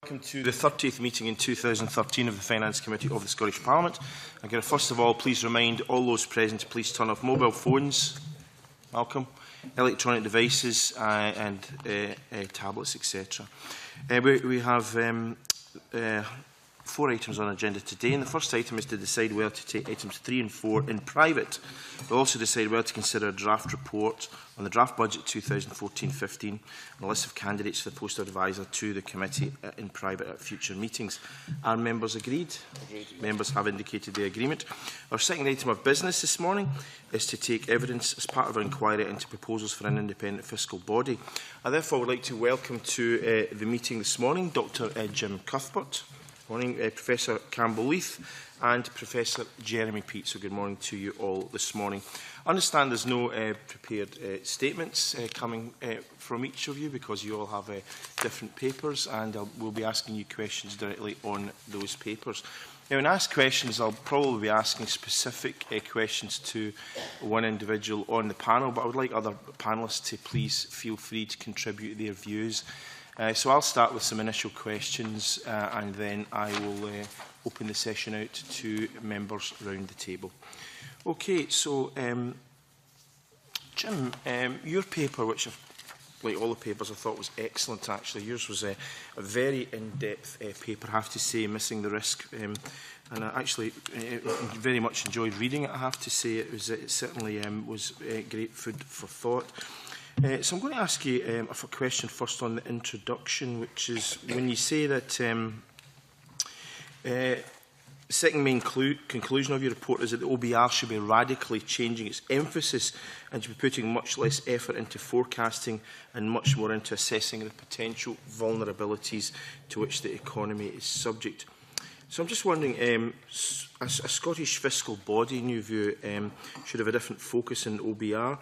Welcome to the 30th meeting in 2013 of the Finance Committee of the Scottish Parliament. I'm going to first of all please remind all those present to please turn off mobile phones, Malcolm, electronic devices and tablets, etc. We have 4 items on the agenda today, and the first item is to decide whether to take items 3 and 4 in private. We'll also decide whether to consider a draft report on the draft budget 2014-15 and a list of candidates for the post of advisor to the committee in private at future meetings. Are members agreed? Agreed. Members have indicated their agreement. Our second item of business this morning is to take evidence as part of our inquiry into proposals for an independent fiscal body. I therefore would like to welcome to the meeting this morning Dr. Jim Cuthbert. Morning, Professor Campbell Leith and Professor Jeremy Peat. So good morning to you all this morning. I understand there's no prepared statements coming from each of you because you all have different papers, and we'll be asking you questions directly on those papers. Now, when I ask questions, I'll probably be asking specific questions to one individual on the panel, but I would like other panellists to please feel free to contribute their views. So I'll start with some initial questions and then I will open the session out to members round the table. Okay, so Jim, your paper, which like all the papers I thought was excellent actually, yours was a very in-depth paper, I have to say, missing the risk. And I actually very much enjoyed reading it, I have to say. It certainly was great food for thought. So I'm going to ask you a question first on the introduction, which is when you say that the second main conclusion of your report is that the OBR should be radically changing its emphasis and should be putting much less effort into forecasting and much more into assessing the potential vulnerabilities to which the economy is subject. So I'm just wondering, a Scottish fiscal body, in your view, should have a different focus in OBR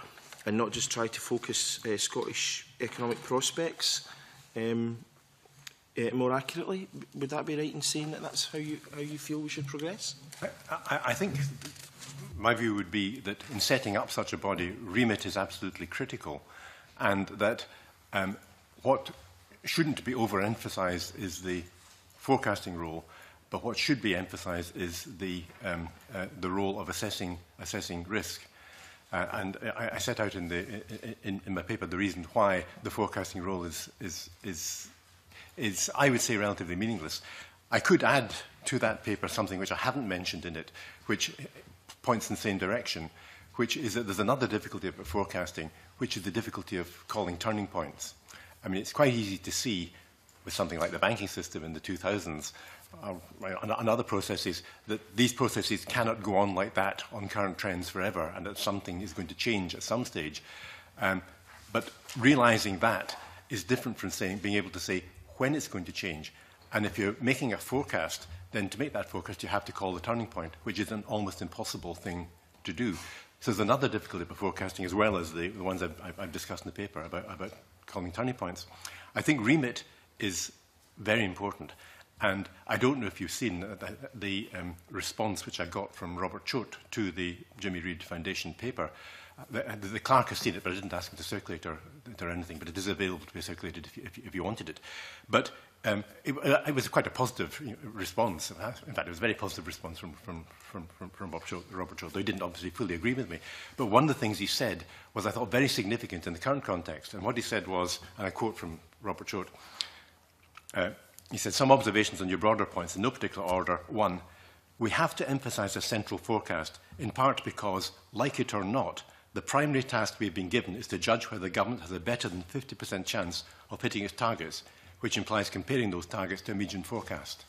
and not just try to focus Scottish economic prospects more accurately? Would that be right in saying that that's how you feel we should progress? I think my view would be that in setting up such a body, remit is absolutely critical, and that what shouldn't be overemphasised is the forecasting role, but what should be emphasised is the role of assessing risk. And I set out in my paper the reason why the forecasting role is, I would say, relatively meaningless. I could add to that paper something which I haven't mentioned in it, which points in the same direction, which is that there's another difficulty about forecasting, which is the difficulty of calling turning points. I mean, it's quite easy to see with something like the banking system in the 2000s, and other processes, that these processes cannot go on like that on current trends forever, and that something is going to change at some stage. But realising that is different from being able to say when it's going to change. And if you're making a forecast, then to make that forecast, you have to call the turning point, which is an almost impossible thing to do. So there's another difficulty about forecasting, as well as the ones I've discussed in the paper about calling turning points. I think remit is very important. And I don't know if you've seen the response which I got from Robert Choate to the Jimmy Reid Foundation paper. The clerk has seen it, but I didn't ask him to circulate or anything, but it is available to be circulated if you wanted it. But it was quite a positive response. In fact, it was a very positive response from Robert Choate, though he didn't obviously fully agree with me. But one of the things he said was, I thought, very significant in the current context. And what he said was, and I quote from Robert Choate, he said, "Some observations on your broader points in no particular order. 1, we have to emphasise a central forecast, in part because, like it or not, the primary task we have been given is to judge whether the government has a better than 50% chance of hitting its targets, which implies comparing those targets to a median forecast."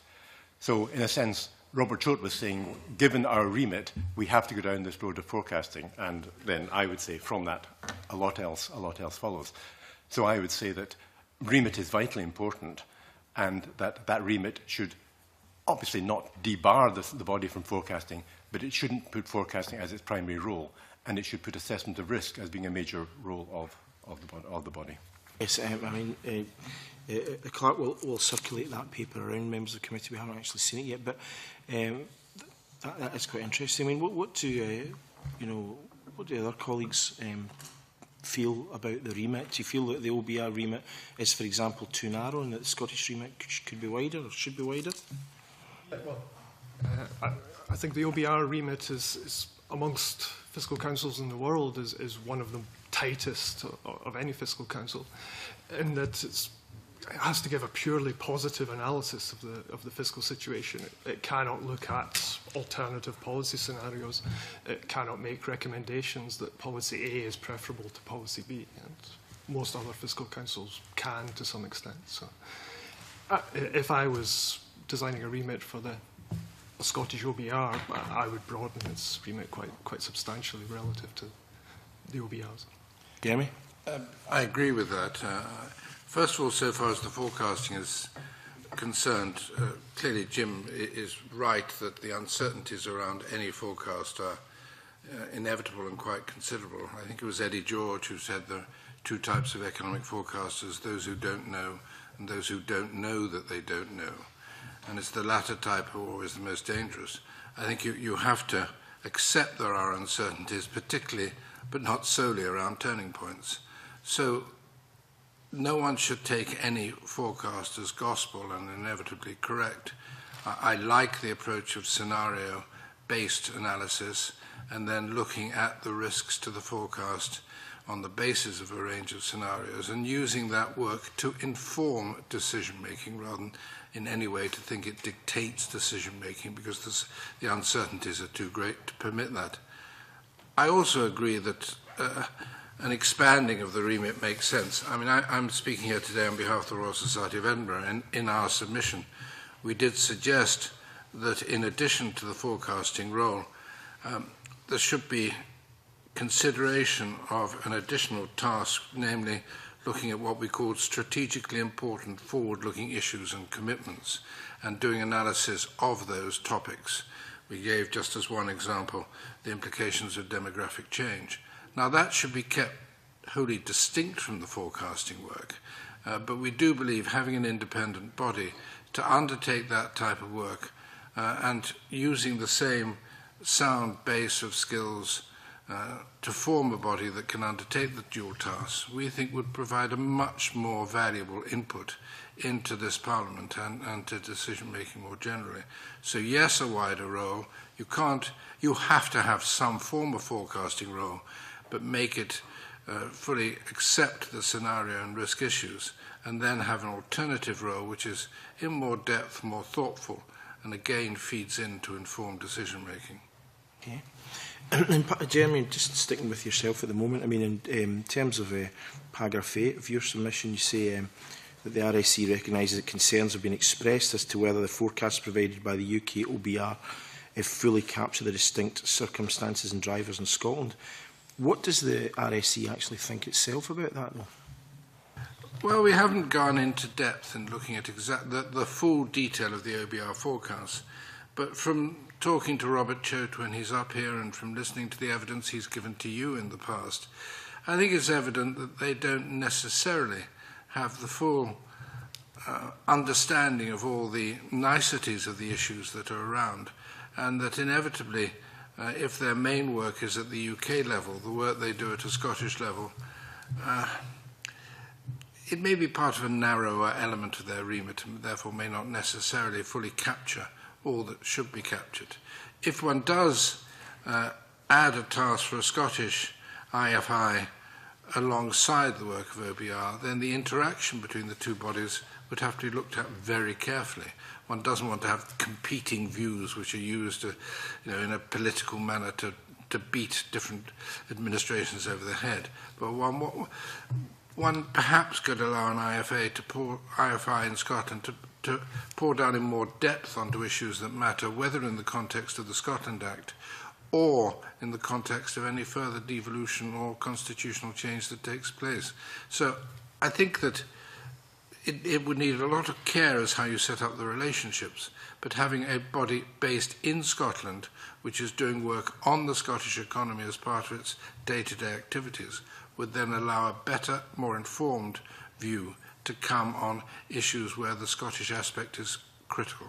So, in a sense, Robert Choate was saying, given our remit, we have to go down this road of forecasting, and then I would say from that, a lot else follows. So I would say that remit is vitally important, and that remit should obviously not debar the body from forecasting, but it shouldn't put forecasting as its primary role, and it should put assessment of risk as being a major role of the body. Yes, I mean, the clerk will circulate that paper around members of the committee. We haven't actually seen it yet, but that is quite interesting. I mean, what do other colleagues feel about the remit? Do you feel that the OBR remit is, for example, too narrow and that the Scottish remit could be wider or should be wider? Well, I think the OBR remit is amongst fiscal councils in the world, is one of the tightest of any fiscal council, in that it has to give a purely positive analysis of the fiscal situation. It cannot look at alternative policy scenarios. It cannot make recommendations that policy A is preferable to policy B, and most other fiscal councils can to some extent. So, if I was designing a remit for the Scottish OBR, I would broaden its remit quite substantially relative to the OBRs. Jeremy? I agree with that. First of all, so far as the forecasting is concerned, clearly Jim is right that the uncertainties around any forecast are inevitable and quite considerable. I think it was Eddie George who said there are two types of economic forecasters, those who don't know and those who don't know that they don't know. And it's the latter type who are always the most dangerous. I think you have to accept there are uncertainties, particularly, but not solely, around turning points. So no one should take any forecast as gospel and inevitably correct. I like the approach of scenario-based analysis and then looking at the risks to the forecast on the basis of a range of scenarios and using that work to inform decision-making rather than in any way to think it dictates decision-making, because the uncertainties are too great to permit that. I also agree that an expanding of the remit makes sense. I mean, I'm speaking here today on behalf of the Royal Society of Edinburgh, and in our submission we did suggest that in addition to the forecasting role, there should be consideration of an additional task, namely looking at what we call strategically important forward-looking issues and commitments and doing analysis of those topics. We gave, just as one example, the implications of demographic change. Now, that should be kept wholly distinct from the forecasting work, but we do believe having an independent body to undertake that type of work and using the same sound base of skills to form a body that can undertake the dual tasks, we think would provide a much more valuable input into this Parliament and to decision-making more generally. So yes, a wider role. You have to have some form of forecasting role, but make it fully accept the scenario and risk issues, and then have an alternative role which is in more depth, more thoughtful, and again feeds into informed decision-making. Okay. And Jeremy, just sticking with yourself at the moment, I mean, in terms of paragraph 8 of your submission, you say that the RSC recognises that concerns have been expressed as to whether the forecasts provided by the UK OBR fully capture the distinct circumstances and drivers in Scotland. What does the RSC actually think itself about that, though? Well, we haven't gone into depth in looking at the full detail of the OBR forecasts, but from talking to Robert Choate when he's up here and from listening to the evidence he's given to you in the past, I think it's evident that they don't necessarily have the full understanding of all the niceties of the issues that are around, and that inevitably, if their main work is at the UK level, the work they do at a Scottish level, it may be part of a narrower element of their remit and therefore may not necessarily fully capture all that should be captured. If one does add a task for a Scottish IFI alongside the work of OBR, then the interaction between the two bodies would have to be looked at very carefully. One doesn't want to have competing views which are used to, in a political manner to beat different administrations over the head. But one perhaps could allow an IFI in Scotland to pour down in more depth onto issues that matter, whether in the context of the Scotland Act or in the context of any further devolution or constitutional change that takes place. So I think that it would need a lot of care as how you set up the relationships, but having a body based in Scotland which is doing work on the Scottish economy as part of its day-to-day activities would then allow a better, more informed view to come on issues where the Scottish aspect is critical.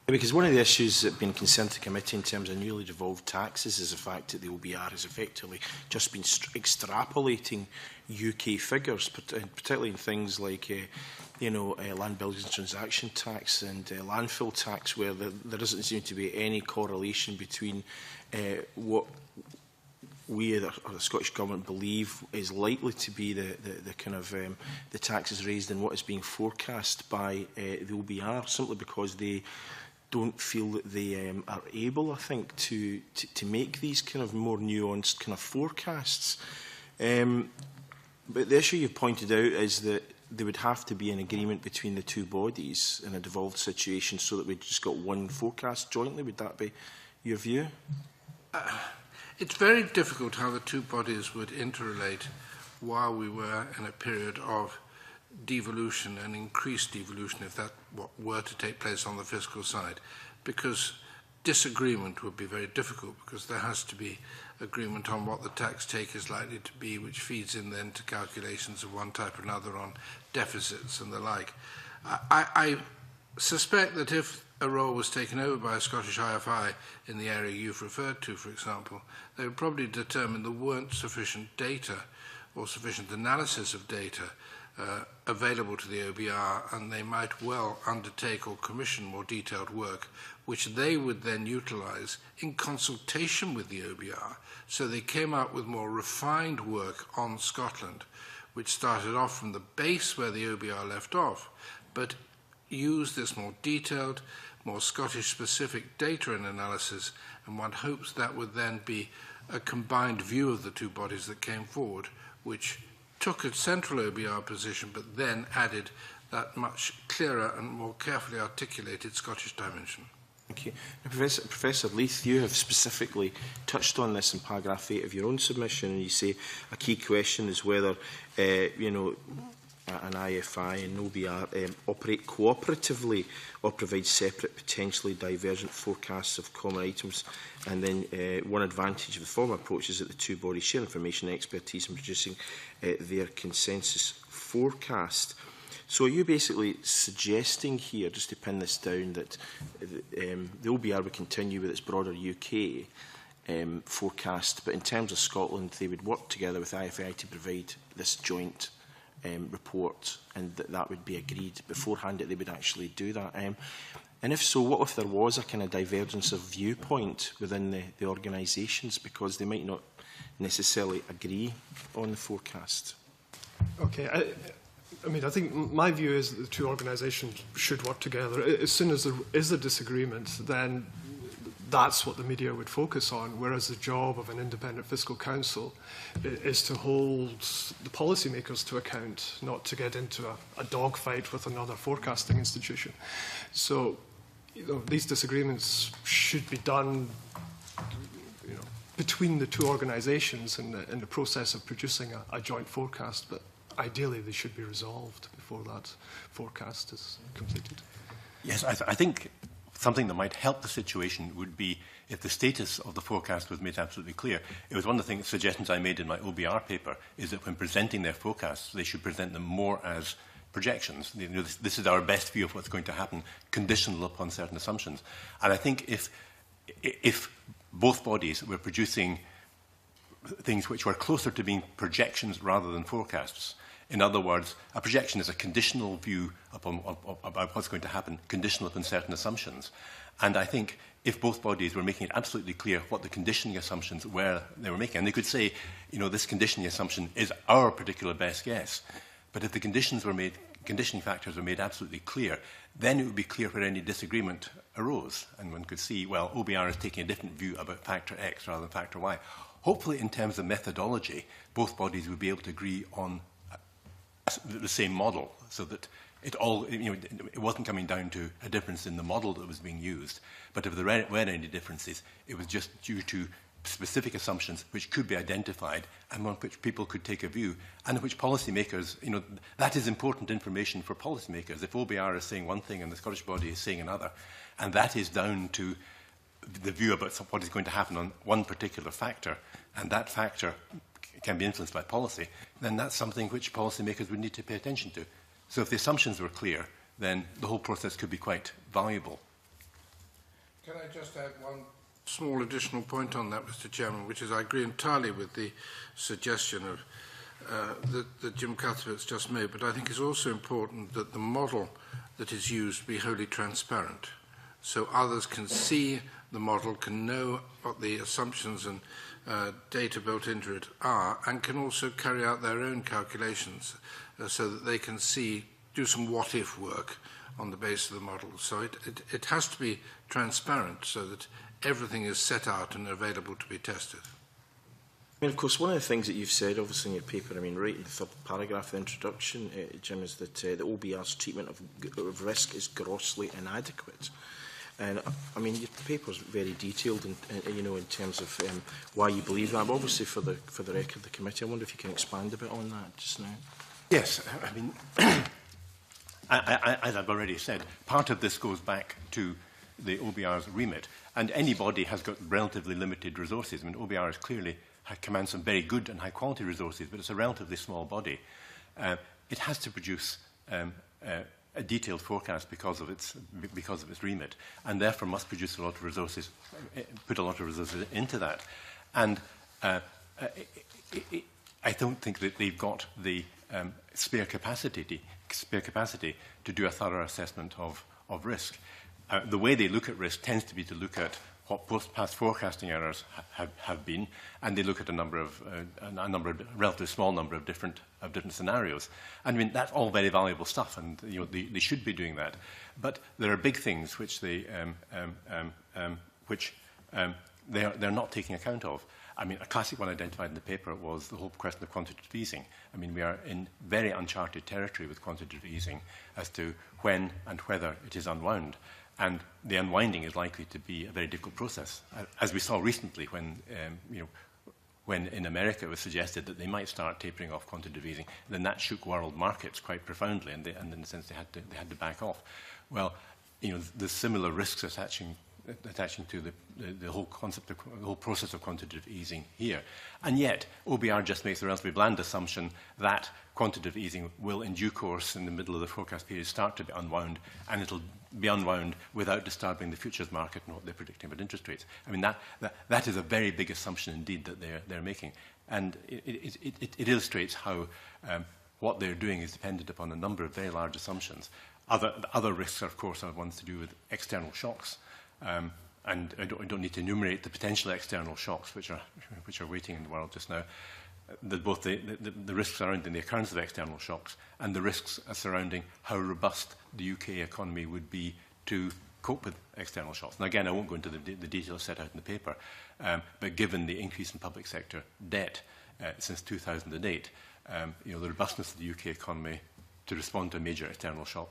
Because one of the issues that have been concerned to committee in terms of newly devolved taxes is the fact that the OBR has effectively just been extrapolating UK figures, particularly in things like land buildings and transaction tax and landfill tax, where there doesn't seem to be any correlation between what we or the Scottish Government believe is likely to be the kind of the taxes raised and what is being forecast by the OBR, simply because they don't feel that they are able, I think, to make these kind of more nuanced kind of forecasts. But the issue you pointed out is that there would have to be an agreement between the two bodies in a devolved situation so that we just got one forecast jointly. Would that be your view? It's very difficult how the two bodies would interrelate while we were in a period of devolution and increased devolution, if that were to take place on the fiscal side, because disagreement would be very difficult, because there has to be agreement on what the tax take is likely to be, which feeds in then to calculations of one type or another on deficits and the like. I suspect that if a role was taken over by a Scottish IFI in the area you've referred to, for example, they would probably determine there weren't sufficient data or sufficient analysis of data available to the OBR, and they might well undertake or commission more detailed work, which they would then utilise in consultation with the OBR. So they came out with more refined work on Scotland, which started off from the base where the OBR left off, but used this more detailed, more Scottish-specific data and analysis, and one hopes that would then be a combined view of the two bodies that came forward, which took a central OBR position, but then added that much clearer and more carefully articulated Scottish dimension. Thank you. Now, Professor Leith, you have specifically touched on this in paragraph 8 of your own submission, and you say a key question is whether, an IFI and OBR operate cooperatively or provide separate, potentially divergent forecasts of common items. And then one advantage of the former approach is that the two bodies share information and expertise in producing their consensus forecast. So are you basically suggesting here, just to pin this down, that the OBR would continue with its broader UK forecast, but in terms of Scotland, they would work together with IFI to provide this joint report, and that would be agreed beforehand that they would actually do that? And if so, what if there was a kind of divergence of viewpoint within the organisations, because they might not necessarily agree on the forecast? Okay, I mean, I think my view is that the two organisations should work together. As soon as there is a disagreement, then that's what the media would focus on, whereas the job of an independent fiscal council is to hold the policymakers to account, not to get into a dogfight with another forecasting institution. So, these disagreements should be done, between the two organisations in the process of producing a joint forecast, but ideally they should be resolved before that forecast is completed. Yes, I think something that might help the situation would be if the status of the forecast was made absolutely clear. It was one of the suggestions I made in my OBR paper, is that when presenting their forecasts, they should present them more as projections. This is our best view of what's going to happen, conditional upon certain assumptions. And I think if both bodies were producing things which were closer to being projections rather than forecasts, in other words, a projection is a conditional view about what's going to happen, conditional upon certain assumptions. And I think if both bodies were making it absolutely clear what the conditioning assumptions were they were making, and they could say, this conditioning assumption is our particular best guess, but if the conditioning factors were made absolutely clear, then it would be clear where any disagreement arose. And one could see, well, OBR is taking a different view about factor X rather than factor Y. Hopefully, in terms of methodology, both bodies would be able to agree on the same model, so that it wasn't coming down to a difference in the model that was being used. But if there were any differences, it was just due to specific assumptions which could be identified and on which people could take a view, and which policymakers, that is important information for policymakers. If OBR is saying one thing and the Scottish body is saying another, and that is down to the view about what is going to happen on one particular factor, and that factor can be influenced by policy, then that's something which policymakers would need to pay attention to. So if the assumptions were clear, then the whole process could be quite valuable. Can I just add one small additional point on that, Mr. Chairman, which is I agree entirely with the suggestion of that Jim Cuthbert's just made, but I think it's also important that the model that is used be wholly transparent, so others can see the model, can know what the assumptions and data built into it are, and can also carry out their own calculations so that they can do some what-if work on the basis of the model. So it has to be transparent so that everything is set out and available to be tested. I mean, of course, one of the things that you've said, obviously, in your paper, I mean, right in the third paragraph of the introduction, Jim, is that the OBR's treatment of risk is grossly inadequate. And, I mean, your paper is very detailed, you know, in terms of why you believe that. But obviously, for the record of the committee, I wonder if you can expand a bit on that just now. Yes, I mean, as I've already said, part of this goes back to the OBR's remit, and any body has got relatively limited resources. I mean, OBR is clearly commands some very good and high-quality resources, but it's a relatively small body. It has to produce a detailed forecast because of its remit, and therefore must produce a lot of resources, put a lot of resources into that. And I don't think that they've got the spare capacity to do a thorough assessment of risk. The way they look at risk tends to be to look at what past forecasting errors have been, and they look at a relatively small number of different scenarios. And I mean, that's all very valuable stuff, and you know they should be doing that. But there are big things which they're not taking account of. I mean, a classic one identified in the paper was the whole question of quantitative easing. I mean, we are in very uncharted territory with quantitative easing as to when and whether it is unwound. And the unwinding is likely to be a very difficult process, as we saw recently when, when in America it was suggested that they might start tapering off quantitative easing. Then that shook world markets quite profoundly, and in a sense they had to back off. Well, you know, there's similar risks attaching to the whole concept of the whole process of quantitative easing here. And yet, OBR just makes a relatively bland assumption that quantitative easing will, in due course, in the middle of the forecast period, start to be unwound, and it'll be unwound without disturbing the futures market and what they're predicting about interest rates. I mean, that is a very big assumption indeed that they're making. And it illustrates how what they're doing is dependent upon a number of very large assumptions. Other risks, of course, are ones to do with external shocks. And I don't need to enumerate the potential external shocks which are waiting in the world just now. Both the risks surrounding the occurrence of external shocks and the risks surrounding how robust the UK economy would be to cope with external shocks. Now, again, I won't go into the details set out in the paper, but given the increase in public sector debt since 2008, the robustness of the UK economy to respond to a major external shock,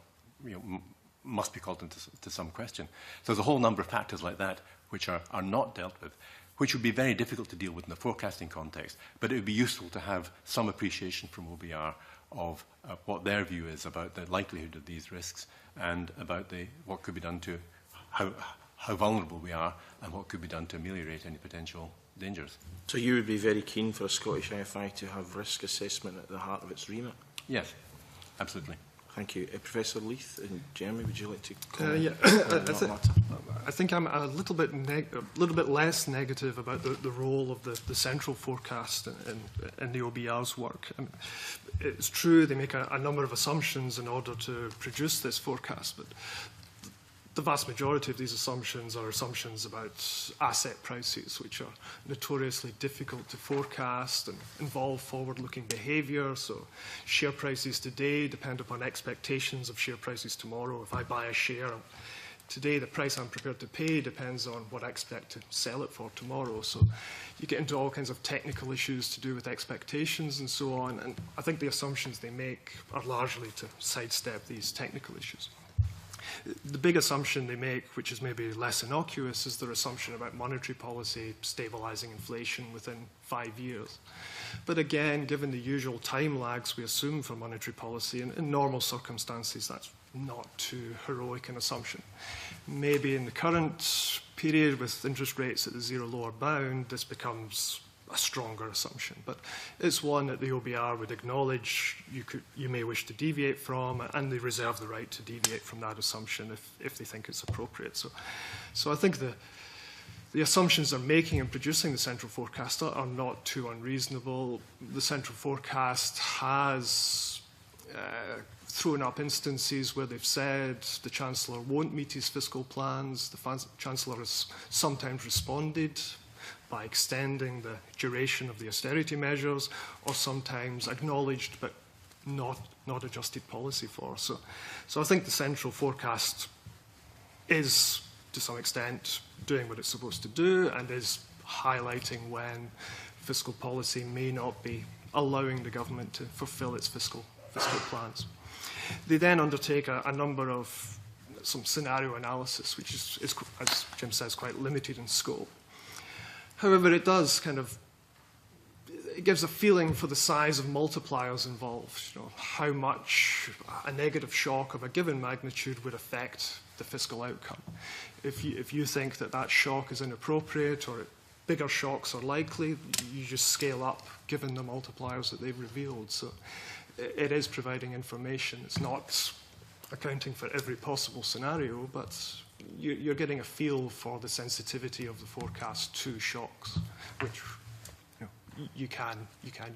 must be called into some question. So there's a whole number of factors like that which are not dealt with, which would be very difficult to deal with in the forecasting context, but it would be useful to have some appreciation from OBR of what their view is about the likelihood of these risks and about what could be done to how vulnerable we are and what could be done to ameliorate any potential dangers. So you would be very keen for a Scottish IFI to have risk assessment at the heart of its remit? Yes, absolutely. Thank you. Professor Leith and Jeremy, would you like to comment yeah. on that matter? I think I'm a little bit less negative about the role of the central forecast in the OBR's work. I mean, it's true they make a number of assumptions in order to produce this forecast, but the vast majority of these assumptions are assumptions about asset prices, which are notoriously difficult to forecast and involve forward-looking behaviour. So share prices today depend upon expectations of share prices tomorrow. If I buy a share today, the price I'm prepared to pay depends on what I expect to sell it for tomorrow. So you get into all kinds of technical issues to do with expectations and so on. And I think the assumptions they make are largely to sidestep these technical issues. The big assumption they make, which is maybe less innocuous, is their assumption about monetary policy stabilising inflation within 5 years. But again, given the usual time lags we assume for monetary policy, in normal circumstances, that's not too heroic an assumption. Maybe in the current period, with interest rates at the zero lower bound, this becomes a stronger assumption, but it's one that the OBR would acknowledge you may wish to deviate from, and they reserve the right to deviate from that assumption if they think it's appropriate. So I think the assumptions they're making in producing the central forecast are not too unreasonable. The central forecast has thrown up instances where they've said the Chancellor won't meet his fiscal plans. The Chancellor has sometimes responded by extending the duration of the austerity measures, or sometimes acknowledged but not adjusted policy for. So I think the central forecast is, to some extent, doing what it's supposed to do, and is highlighting when fiscal policy may not be allowing the government to fulfil its fiscal plans. They then undertake a number of some scenario analysis, which is, as Jim says, quite limited in scope. However, it does it gives a feeling for the size of multipliers involved, how much a negative shock of a given magnitude would affect the fiscal outcome. If you think that shock is inappropriate or bigger shocks are likely, you just scale up given the multipliers that they've revealed. So it is providing information. It's not accounting for every possible scenario, but you're getting a feel for the sensitivity of the forecast to shocks, which you can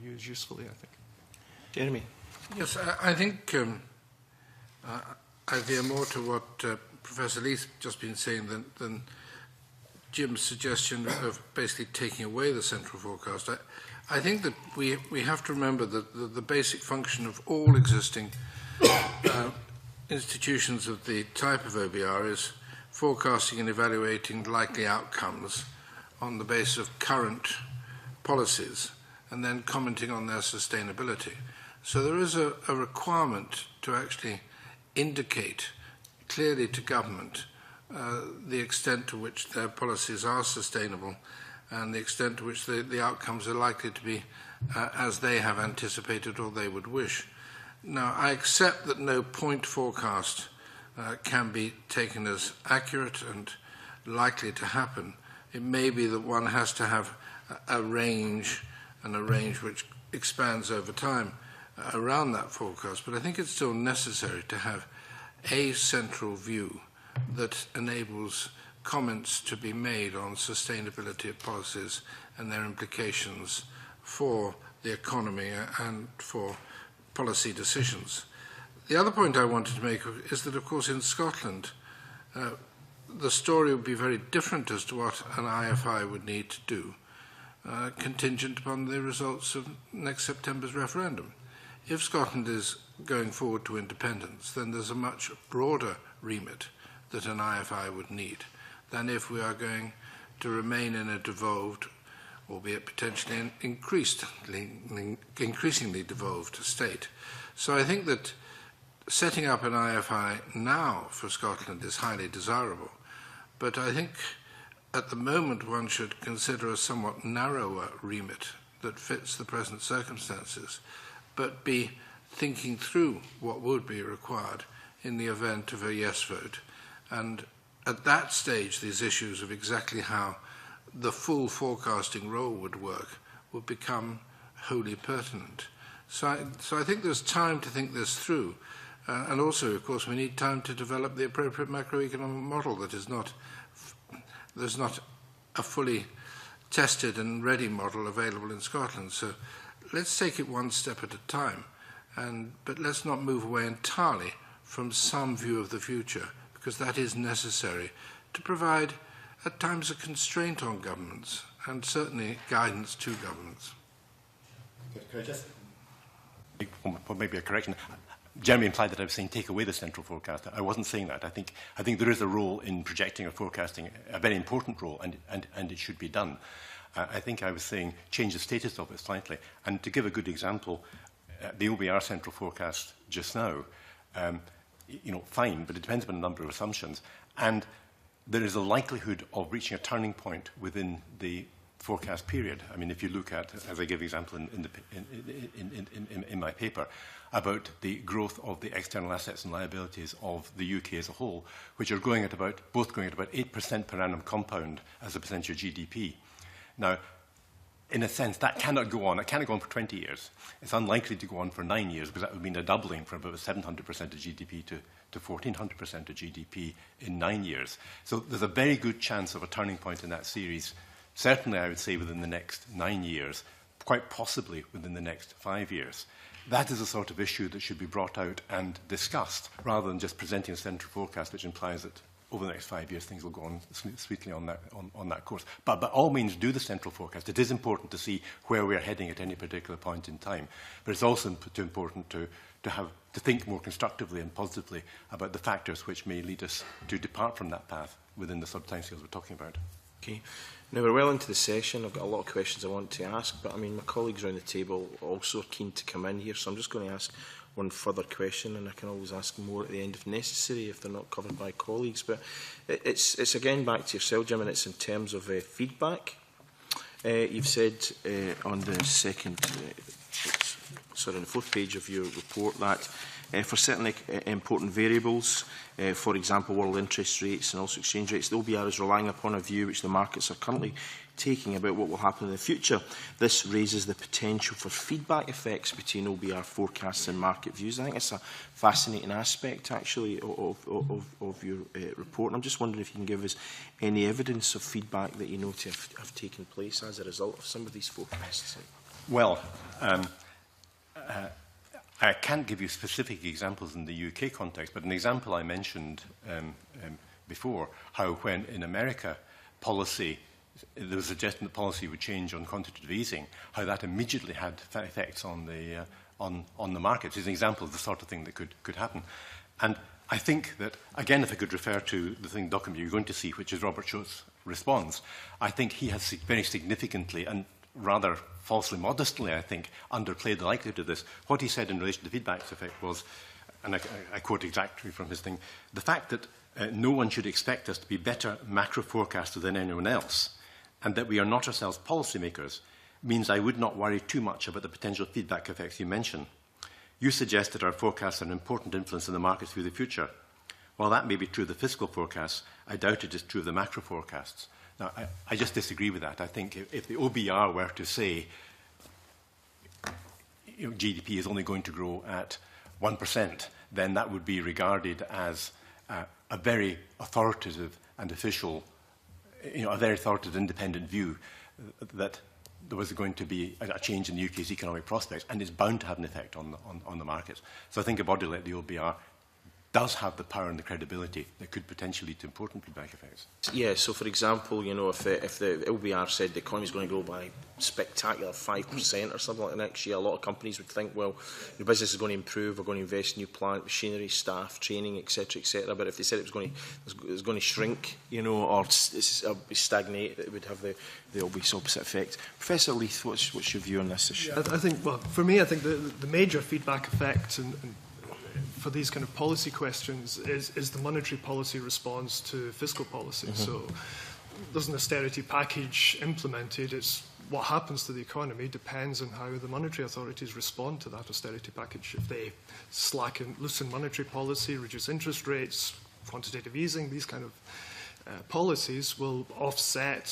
use usefully, I think. Jeremy? Yes, I think I veer more to what Professor Leith just been saying than Jim's suggestion of basically taking away the central forecast. I think that we have to remember that the basic function of all existing institutions of the type of OBR is forecasting and evaluating likely outcomes on the basis of current policies and then commenting on their sustainability. So there is a requirement to actually indicate clearly to government the extent to which their policies are sustainable and the extent to which the outcomes are likely to be as they have anticipated or they would wish. Now, I accept that no point forecast can be taken as accurate and likely to happen. It may be that one has to have a range, and a range which expands over time around that forecast, but I think it's still necessary to have a central view that enables comments to be made on sustainability of policies and their implications for the economy and for policy decisions. The other point I wanted to make is that, of course, in Scotland, the story would be very different as to what an IFI would need to do, contingent upon the results of next September's referendum. If Scotland is going forward to independence, then there's a much broader remit that an IFI would need than if we are going to remain in a devolved, albeit potentially an increasingly devolved state. So I think that setting up an IFI now for Scotland is highly desirable, but I think at the moment one should consider a somewhat narrower remit that fits the present circumstances, but be thinking through what would be required in the event of a yes vote. And at that stage, these issues of exactly how the full forecasting role would work would become wholly pertinent. So I think there's time to think this through. And also, of course, we need time to develop the appropriate macroeconomic model that is not, there's not a fully tested and ready model available in Scotland. So let's take it one step at a time, but let's not move away entirely from some view of the future, because that is necessary to provide, at times, a constraint on governments and certainly guidance to governments. Could I just make maybe a correction? Jeremy implied that I was saying take away the central forecast. I wasn't saying that. I think there is a role in projecting or forecasting, a very important role, and it should be done. I think I was saying change the status of it slightly. And to give a good example, the OBR central forecast just now, fine, but it depends on a number of assumptions. And there is a likelihood of reaching a turning point within the forecast period. I mean, if you look at, as I give example in my paper, about the growth of the external assets and liabilities of the UK as a whole, which are both going at about 8% per annum compound as a percentage of GDP. Now, in a sense, that cannot go on. It cannot go on for 20 years. It's unlikely to go on for 9 years, because that would mean a doubling from about 700% of GDP to 1,400% of GDP in 9 years. So there's a very good chance of a turning point in that series, certainly, I would say, within the next 9 years, quite possibly within the next 5 years. That is the sort of issue that should be brought out and discussed, rather than just presenting a central forecast, which implies that over the next 5 years, things will go on sweetly on that course. But by all means, do the central forecast. It is important to see where we're heading at any particular point in time. But it's also important to think more constructively and positively about the factors which may lead us to depart from that path within the sort of timescales we're talking about. Okay. Now, we're well into the session. I've got a lot of questions I want to ask, but I mean, my colleagues around the table also are keen to come in here, so I'm just going to ask one further question, and I can always ask more at the end if necessary, if they're not covered by colleagues. But it's again back to yourself, Jim, and it's in terms of feedback. You've said on the on the fourth page of your report that for certain important variables, for example, world interest rates and also exchange rates, the OBR is relying upon a view which the markets are currently taking about what will happen in the future. This raises the potential for feedback effects between OBR forecasts and market views. I think it's a fascinating aspect, actually, of your report. And I'm just wondering if you can give us any evidence of feedback that you know to have taken place as a result of some of these forecasts. Well, I can't give you specific examples in the UK context, but an example I mentioned before, how when in America policy, there was a suggestion that policy would change on quantitative easing, how that immediately had effects on the markets. It's an example of the sort of thing that could happen. And I think that, again, if I could refer to the thing document you're going to see, which is Robert Schultz's response, I think he has very significantly and rather falsely modestly, I think, underplayed the likelihood of this. What he said in relation to feedback effect was, and I quote exactly from his thing, the fact that no one should expect us to be better macro forecasters than anyone else, and that we are not ourselves policymakers, means I would not worry too much about the potential feedback effects you mention. You suggest that our forecasts are an important influence on the markets through the future. While that may be true of the fiscal forecasts, I doubt it is true of the macro forecasts. Now, I just disagree with that. I think if the OBR were to say GDP is only going to grow at 1%, then that would be regarded as a very authoritative and official, a very authoritative independent view that there was going to be a change in the UK's economic prospects, and it's bound to have an effect on the markets. So I think a body like the OBR does have the power and the credibility that could potentially lead to important feedback effects. Yeah, so for example, if the LBR said the economy is going to grow by spectacular 5% or something like that next year, a lot of companies would think, well, your business is going to improve, we're going to invest in new plant, machinery, staff, training, etc., etc. But if they said it was going to shrink, or stagnate, it would have the obvious opposite effect. Professor Leith, what's your view on this issue? Yeah, I think, well, for me, I think the major feedback effect for these kind of policy questions is the monetary policy response to fiscal policy. Mm-hmm. So there's an austerity package implemented. It's what happens to the economy depends on how the monetary authorities respond to that austerity package. If they loosen monetary policy, reduce interest rates, quantitative easing, these kind of policies will offset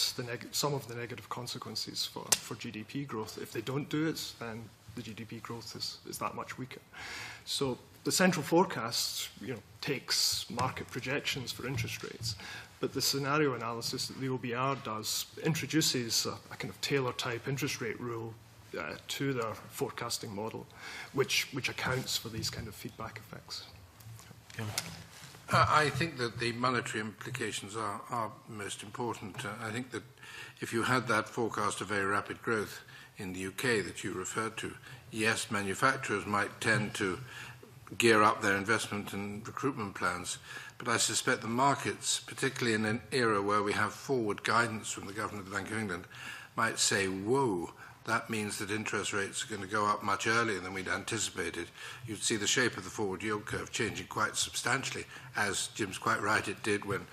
some of the negative consequences for GDP growth. If they don't do it, then the GDP growth is that much weaker. So the central forecast, takes market projections for interest rates, but the scenario analysis that the OBR does introduces a kind of Taylor-type interest rate rule to their forecasting model, which accounts for these kind of feedback effects. Yeah. I think that the monetary implications are most important. I think that if you had that forecast of very rapid growth in the UK that you referred to, yes, manufacturers might tend to gear up their investment and recruitment plans, but I suspect the markets, particularly in an era where we have forward guidance from the Governor of the Bank of England, might say, whoa, that means that interest rates are going to go up much earlier than we'd anticipated. You'd see the shape of the forward yield curve changing quite substantially, as Jim's quite right, it did when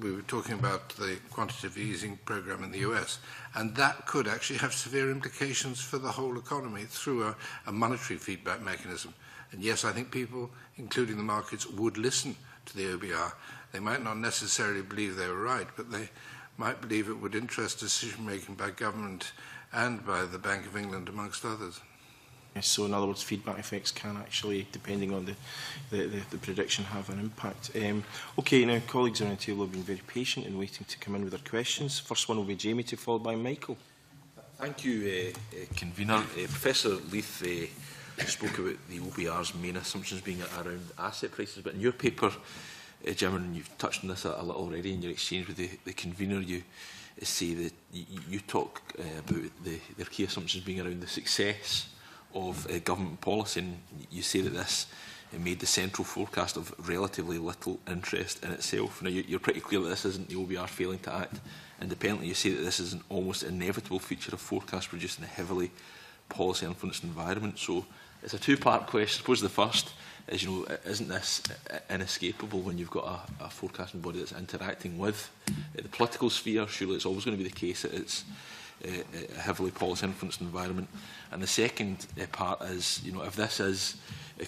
we were talking about the quantitative easing program in the US. And that could actually have severe implications for the whole economy through a monetary feedback mechanism. And yes, I think people, including the markets, would listen to the OBR. They might not necessarily believe they were right, but they might believe it would interest decision-making by government and by the Bank of England, amongst others. Yes, so in other words, feedback effects can actually, depending on the prediction, have an impact. Okay, now colleagues around the table have been very patient in waiting to come in with their questions. First one will be Jamie, to followed by Michael. Thank you, Convener. Professor Leith spoke about the OBR's main assumptions being around asset prices, but in your paper, Jim, and you've touched on this a little already in your exchange with the Convener, you say that you talk about their key assumptions being around the success of government policy, and you say that this made the central forecast of relatively little interest in itself. Now, you're pretty clear that this isn't the OBR failing to act independently. You say that this is an almost inevitable feature of forecasts produced in a heavily policy-influenced environment. So it's a two-part question. I suppose the first is, isn't this inescapable when you've got a forecasting body that's interacting with the political sphere? Surely it's always going to be the case that it's a heavily policy-influenced environment. And the second part is, if this is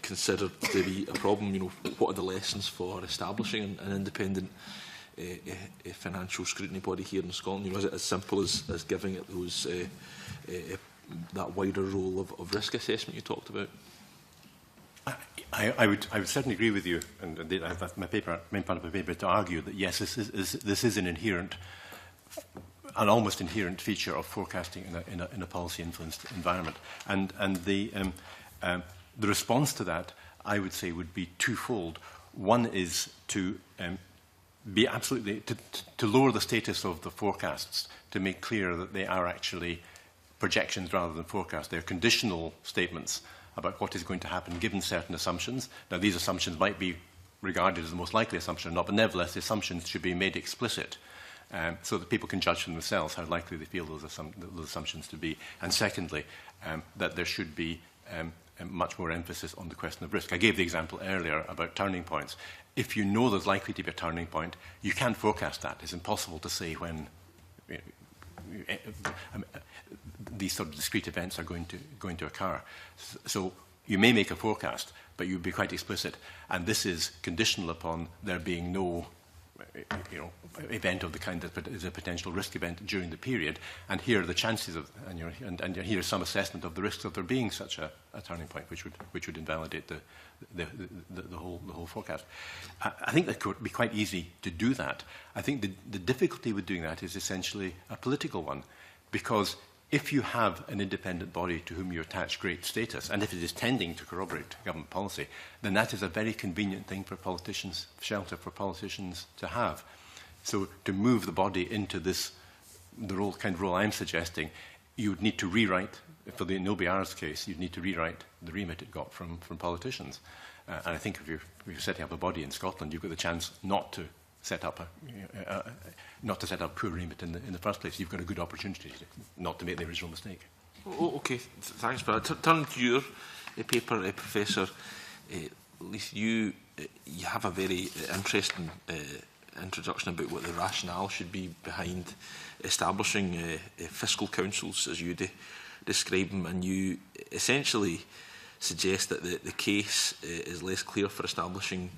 considered to be a problem, what are the lessons for establishing an independent financial scrutiny body here in Scotland? Is it as simple as giving it those that wider role of risk assessment you talked about? I would certainly agree with you, and that's my main part of my paper, to argue that yes, this is an almost inherent feature of forecasting in a policy-influenced environment, and the response to that, I would say, would be twofold. One is to be absolutely to lower the status of the forecasts, to make clear that they are actually projections rather than forecasts. They are conditional statements about what is going to happen given certain assumptions. Now, these assumptions might be regarded as the most likely assumption or not, but nevertheless, the assumptions should be made explicit so that people can judge for themselves how likely they feel those assumptions to be. And secondly, that there should be much more emphasis on the question of risk. I gave the example earlier about turning points. If you know there's likely to be a turning point, you can't forecast that. It's impossible to say when these sort of discrete events are going to occur. So you may make a forecast, but you'd be quite explicit. And this is conditional upon there being no event of the kind that is a potential risk event during the period. And here are the chances of, and here is some assessment of the risks of there being such a turning point, which would invalidate the whole forecast. I think that could be quite easy to do that. I think the difficulty with doing that is essentially a political one, because if you have an independent body to whom you attach great status, and if it is tending to corroborate government policy, then that is a very convenient thing for politicians, shelter for politicians to have. So to move the body into the kind of role I'm suggesting, you would need to rewrite, for the OBR's case, you'd need to rewrite the remit it got from politicians. And I think if you're setting up a body in Scotland, you've got the chance not to set up a poor remit in the first place. You've got a good opportunity not to make the original mistake. Okay, thanks for that. Turn to your paper, Professor Leith. You have a very interesting introduction about what the rationale should be behind establishing fiscal councils, as you describe them, and you essentially suggest that the case is less clear for establishing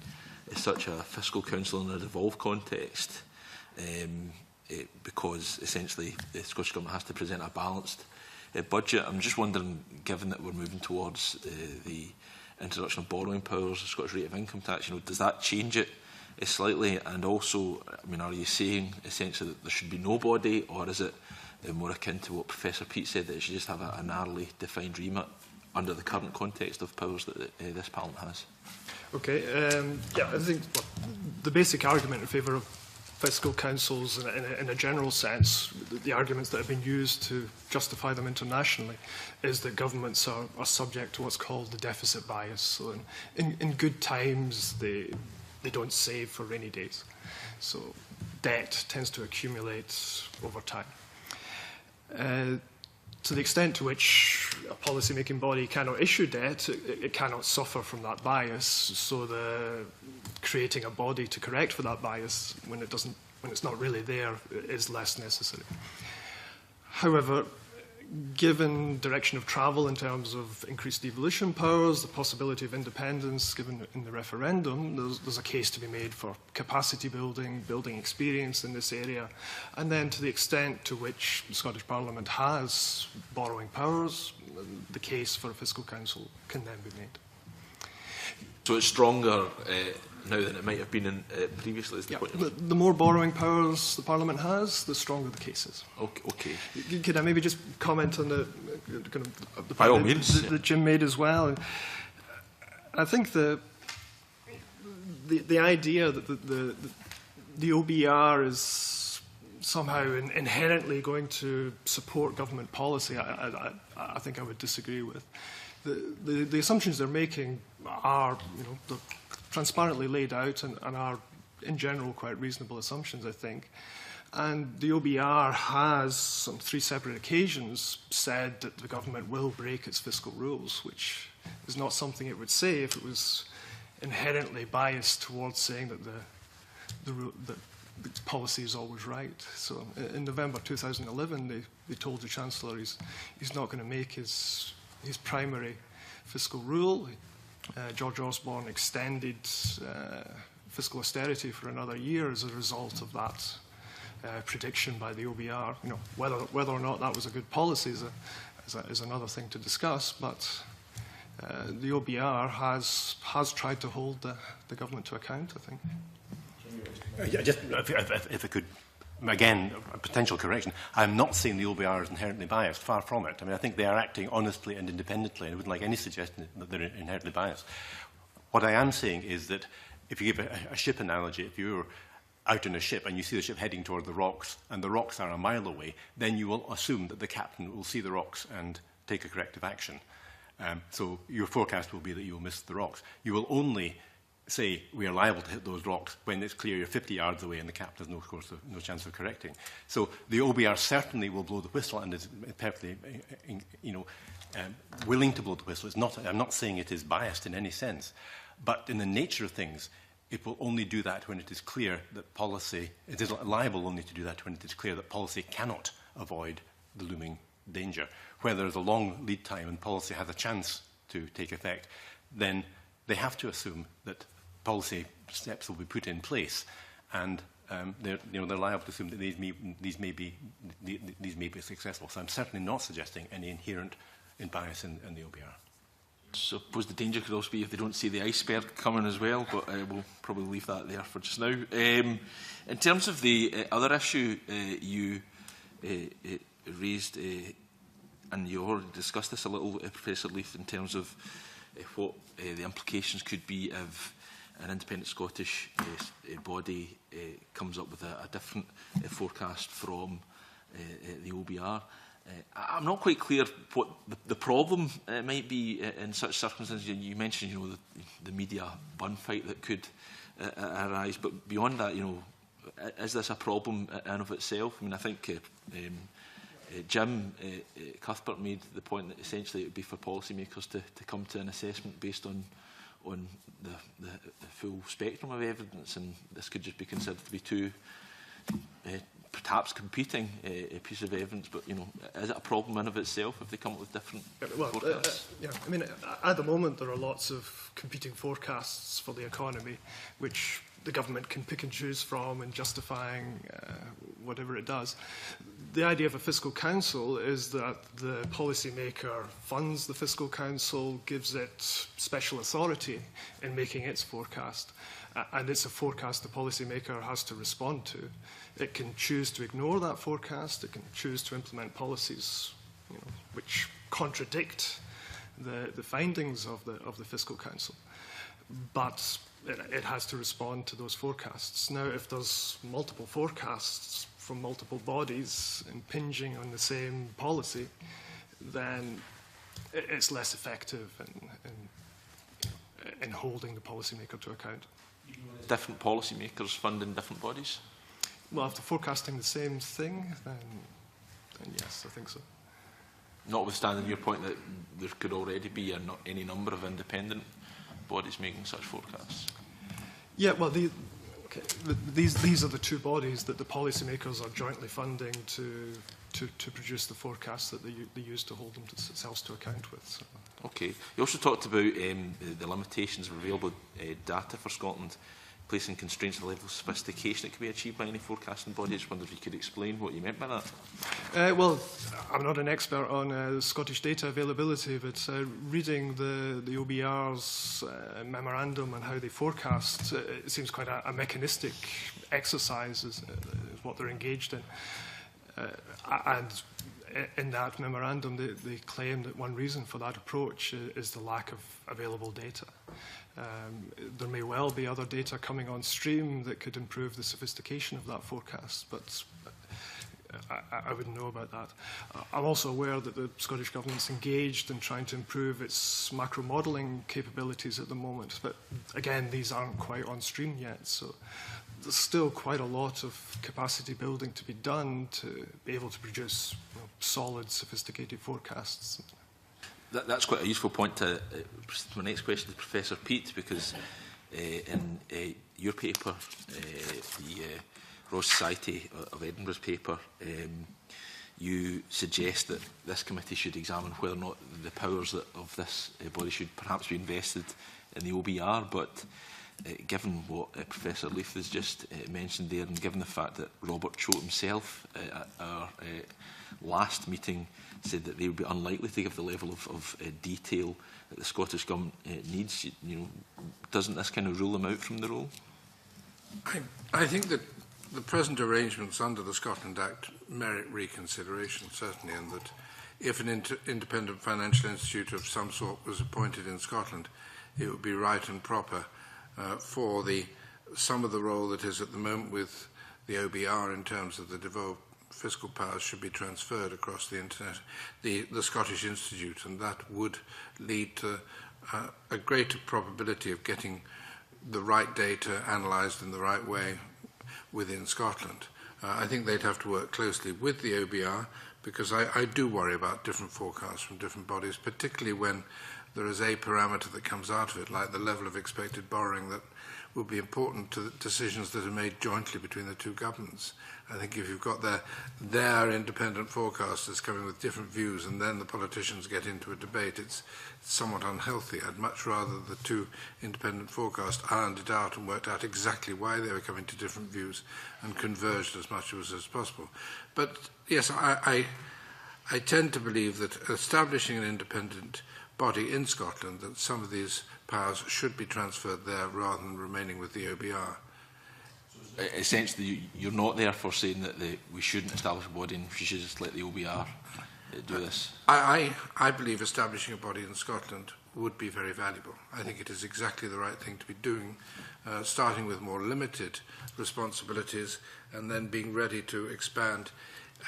such a fiscal council in a devolved context, because essentially the Scottish Government has to present a balanced budget. I'm just wondering, given that we're moving towards the introduction of borrowing powers, the Scottish rate of income tax, does that change it slightly? And also, are you saying essentially that there should be no body, or is it more akin to what Professor Peat said, that it should just have a narrowly defined remit under the current context of powers that this Parliament has? Okay, I think the basic argument in favour of fiscal councils in a general sense, the arguments that have been used to justify them internationally, is that governments are subject to what's called the deficit bias. So in good times, they don't save for rainy days. So debt tends to accumulate over time. To the extent to which a policy-making body cannot issue debt, it cannot suffer from that bias. So creating a body to correct for that bias when it's not really there is less necessary. However, given direction of travel in terms of increased devolution powers, the possibility of independence given in the referendum, there's a case to be made for capacity building, building experience in this area, and then to the extent to which the Scottish Parliament has borrowing powers, the case for a fiscal council can then be made. So it's stronger now than it might have been previously? Is the point? The more borrowing powers the Parliament has, the stronger the case is. Okay. Could I maybe just comment on the kind of the By all point means, that Jim made as well? I think the idea that the OBR is somehow inherently going to support government policy, I think I would disagree with. The assumptions they're making are, they're transparently laid out and are, in general, quite reasonable assumptions, I think. And the OBR has, on 3 separate occasions, said that the government will break its fiscal rules, which is not something it would say if it was inherently biased towards saying that the policy is always right. So in November 2011, they told the Chancellor he's not going to make his primary fiscal rule. George Osborne extended fiscal austerity for another year as a result of that prediction by the OBR. Whether or not that was a good policy is another thing to discuss, but the OBR has tried to hold the government to account, I think. Just if I could, again, a potential correction. I'm not saying the OBR is inherently biased, far from it. I mean, I think they are acting honestly and independently, and I wouldn't like any suggestion that they're inherently biased. What I am saying is that if you give a ship analogy, if you're out in a ship and you see the ship heading toward the rocks, and the rocks are a mile away, then you will assume that the captain will see the rocks and take a corrective action. So your forecast will be that you will miss the rocks. You will only say we are liable to hit those rocks when it's clear you're 50 yards away and the captain has no chance of correcting. So the OBR certainly will blow the whistle and is perfectly, willing to blow the whistle. I'm not saying it is biased in any sense, but in the nature of things, it will only do that when it is clear that policy, it is liable only to do that when it is clear that policy cannot avoid the looming danger. Where there is a long lead time and policy has a chance to take effect, then they have to assume that policy steps will be put in place, and they're liable to assume that these may be successful. So I'm certainly not suggesting any inherent bias in the OBR. So I suppose the danger could also be if they don't see the iceberg coming as well, but we'll probably leave that there for just now. In terms of the other issue you raised, and you already discussed this a little, Professor Leith, in terms of what the implications could be if an independent Scottish body comes up with a different forecast from the OBR. I'm not quite clear what the problem might be in such circumstances. You mentioned, the media bun fight that could arise, but beyond that, is this a problem in and of itself? I mean, I think Jim Cuthbert made the point that essentially it would be for policymakers to come to an assessment based on the full spectrum of evidence, and this could just be considered to be two perhaps competing pieces of evidence. But is it a problem in of itself if they come up with different forecasts? I mean, at the moment there are lots of competing forecasts for the economy, which the government can pick and choose from in justifying whatever it does. The idea of a fiscal council is that the policymaker funds the fiscal council, gives it special authority in making its forecast, and it's a forecast the policymaker has to respond to. It can choose to ignore that forecast, it can choose to implement policies which contradict the findings of the fiscal council, but it has to respond to those forecasts. Now, if there's multiple forecasts from multiple bodies impinging on the same policy, then it's less effective in holding the policymaker to account. Different policymakers funding different bodies? Well, if they're forecasting the same thing, then yes, I think so. Notwithstanding your point that there could already be any number of independent bodies making such forecasts? Yeah, well, these are the two bodies that the policymakers are jointly funding to to produce the forecasts that they use to hold themselves to account with. So. Okay. You also talked about the limitations of available data for Scotland, placing constraints on the level of sophistication that can be achieved by any forecasting body. I just wondered if you could explain what you meant by that. Well, I'm not an expert on Scottish data availability, but reading the OBR's memorandum on how they forecast, it seems quite a mechanistic exercise is what they're engaged in. And in that memorandum, they claim that one reason for that approach is the lack of available data. There may well be other data coming on stream that could improve the sophistication of that forecast, but I wouldn't know about that. I'm also aware that the Scottish Government's engaged in trying to improve its macro modelling capabilities at the moment, but again, these aren't quite on stream yet, so there's still quite a lot of capacity building to be done to be able to produce solid, sophisticated forecasts. That's quite a useful point to my next question to Professor Peat, because in your paper, the Royal Society of Edinburgh's paper, you suggest that this committee should examine whether or not the powers of this body should perhaps be invested in the OBR, but given what Professor Leith has just mentioned there, and given the fact that Robert Choate himself at our last meeting said that they would be unlikely to give the level of detail that the Scottish Government needs, doesn't this kind of rule them out from the role? I think that the present arrangements under the Scotland Act merit reconsideration, certainly, and that if an independent financial institute of some sort was appointed in Scotland, it would be right and proper for some of the role that is at the moment with the OBR in terms of the devolved fiscal powers should be transferred across the Scottish Institute, and that would lead to a greater probability of getting the right data analysed in the right way within Scotland. I think they'd have to work closely with the OBR, because I do worry about different forecasts from different bodies, particularly when there is a parameter that comes out of it, like the level of expected borrowing, that will be important to the decisions that are made jointly between the two governments. I think if you've got their independent forecasters coming with different views and then the politicians get into a debate, it's somewhat unhealthy. I'd much rather the two independent forecasts ironed it out and worked out exactly why they were coming to different views and converged as much as possible. But yes, I tend to believe that establishing an independent body in Scotland, that some of these powers should be transferred there rather than remaining with the OBR. Essentially, you're not there for saying that we shouldn't establish a body and we should just let the OBR do this? I believe establishing a body in Scotland would be very valuable. I think it is exactly the right thing to be doing, starting with more limited responsibilities and then being ready to expand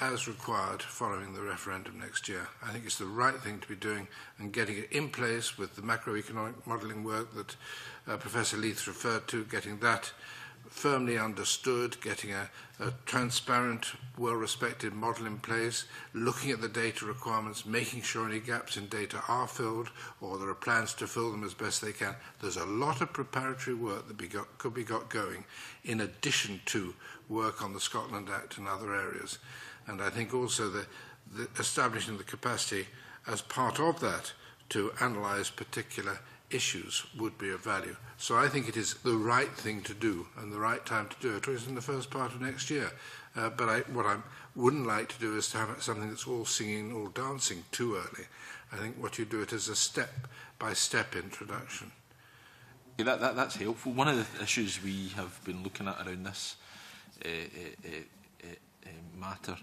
as required following the referendum next year. I think it's the right thing to be doing, and getting it in place with the macroeconomic modelling work that Professor Leith referred to, getting that firmly understood, getting a transparent, well-respected model in place, looking at the data requirements, making sure any gaps in data are filled, or there are plans to fill them as best they can. There's a lot of preparatory work that could be got going, in addition to work on the Scotland Act and other areas. And I think also the establishing the capacity as part of that to analyse particular issues would be of value. So I think it is the right thing to do and the right time to do it, or is in the first part of next year. But what I wouldn't like to do is to have something that's all singing, all dancing too early. I think what you do it as a step-by-step introduction. Yeah, that's helpful. One of the issues we have been looking at around this matter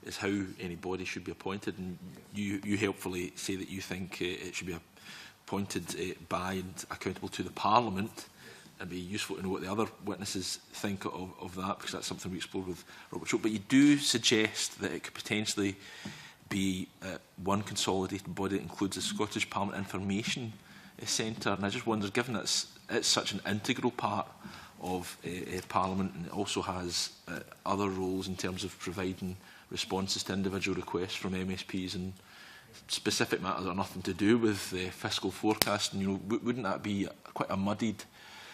is how any body should be appointed, and you helpfully say that you think it should be appointed by and accountable to the Parliament. It'd be useful to know what the other witnesses think of that, because that's something we explored with Robert Choate. But you do suggest that it could potentially be one consolidated body that includes the Scottish Parliament Information Centre, and I just wonder, given that it's such an integral part of Parliament, and it also has other roles in terms of providing responses to individual requests from MSPs and specific matters that are nothing to do with fiscal forecasting, wouldn't that be quite a muddied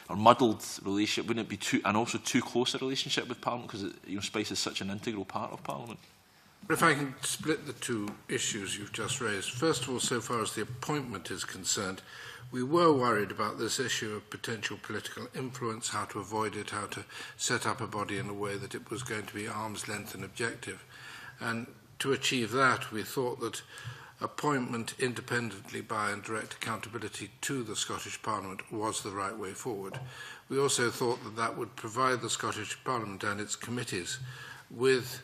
or muddled relationship? Wouldn't it be too close a relationship with Parliament, because Spice is such an integral part of Parliament? If I can split the two issues you've just raised. First of all, so far as the appointment is concerned, we were worried about this issue of potential political influence, how to avoid it, how to set up a body in a way that it was going to be arm's length and objective. And to achieve that, we thought that appointment independently by and direct accountability to the Scottish Parliament was the right way forward. We also thought that that would provide the Scottish Parliament and its committees with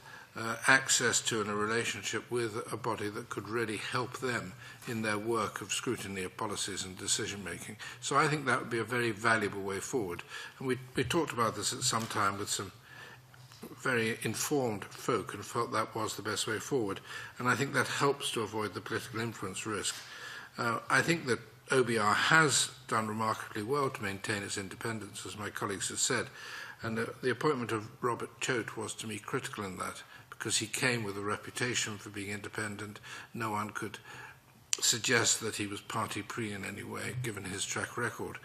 access to and a relationship with a body that could really help them in their work of scrutiny of policies and decision making. So I think that would be a very valuable way forward. And we talked about this at some time with some very informed folk and felt that was the best way forward. And I think that helps to avoid the political influence risk. I think that OBR has done remarkably well to maintain its independence, as my colleagues have said. And the appointment of Robert Choate was, to me, critical in that, because he came with a reputation for being independent. No one could suggest that he was party pre in any way, given his track record.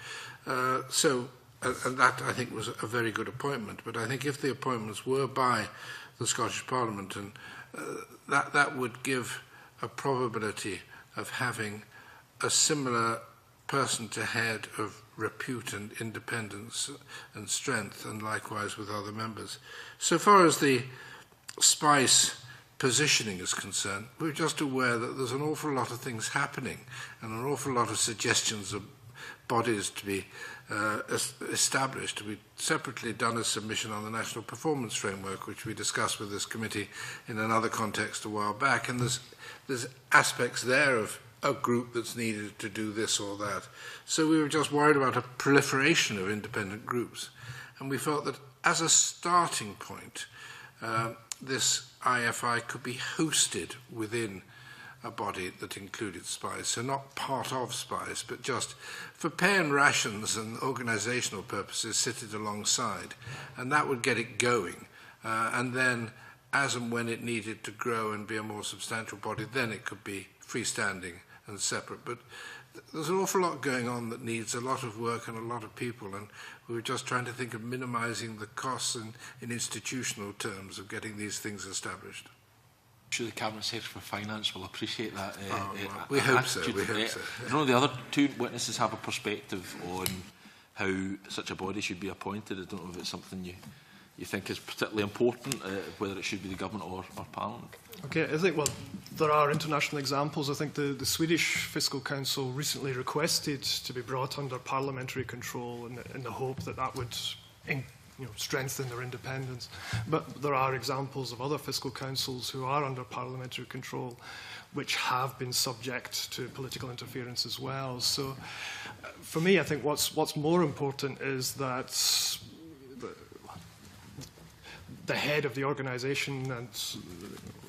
And that, I think, was a very good appointment. But I think if the appointments were by the Scottish Parliament, and that would give a probability of having a similar person to head of repute and independence and strength, and likewise with other members. So far as the spice positioning is concerned, we're just aware that there's an awful lot of things happening and an awful lot of suggestions of bodies to be established. We've separately done a submission on the National Performance Framework, which we discussed with this committee in another context a while back, and there's aspects there of a group that's needed to do this or that. So we were just worried about a proliferation of independent groups. And we felt that as a starting point, this IFI could be hosted within a body that included spies. So not part of spies, but just for pay and rations and organisational purposes, sit it alongside. And that would get it going. And then, as and when it needed to grow and be a more substantial body, then it could be freestanding and separate. But there's an awful lot going on that needs a lot of work and a lot of people, and we were just trying to think of minimising the costs in institutional terms of getting these things established. I'm sure the Cabinet Secretary for Finance will appreciate that. We hope so. We hope so. You know, the other two witnesses have a perspective on how such a body should be appointed. I don't know if it's something you think is particularly important, whether it should be the government or Parliament. Okay, I think, well, there are international examples. I think the Swedish Fiscal Council recently requested to be brought under parliamentary control in the hope that that would strengthen their independence. But there are examples of other fiscal councils who are under parliamentary control which have been subject to political interference as well. So for me, I think what's more important is that the head of the organisation, and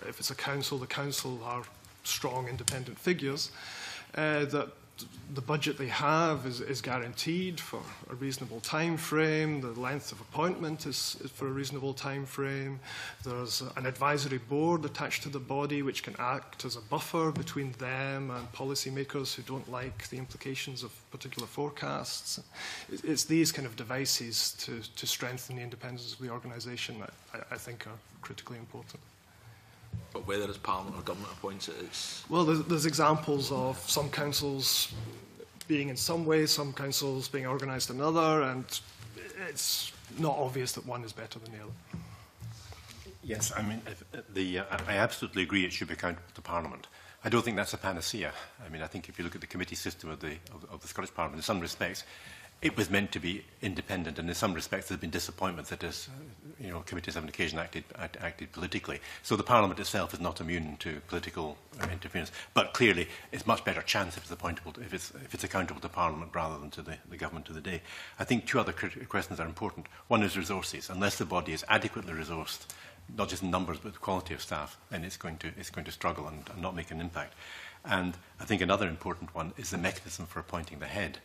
if it's a council, the council are strong independent figures, that the budget they have is guaranteed for a reasonable time frame, the length of appointment is for a reasonable time frame, there's an advisory board attached to the body which can act as a buffer between them and policymakers who don't like the implications of particular forecasts. It's these kind of devices to strengthen the independence of the organisation that I think are critically important. But whether it's Parliament or government appoints it, it's... Well, there's examples of some councils being in some way, some councils being organised another, and it's not obvious that one is better than the other. Yes, I mean, I absolutely agree it should be accountable to Parliament. I don't think that's a panacea. I mean, I think if you look at the committee system of the Scottish Parliament, in some respects, it was meant to be independent, and in some respects there have been disappointments that committees have on occasion acted politically. So the Parliament itself is not immune to political interference, but clearly it's much better chance if it's accountable to Parliament rather than to the government of the day. I think two other questions are important. One is resources. Unless the body is adequately resourced, not just in numbers but the quality of staff, then it's going to struggle and not make an impact. And I think another important one is the mechanism for appointing the head.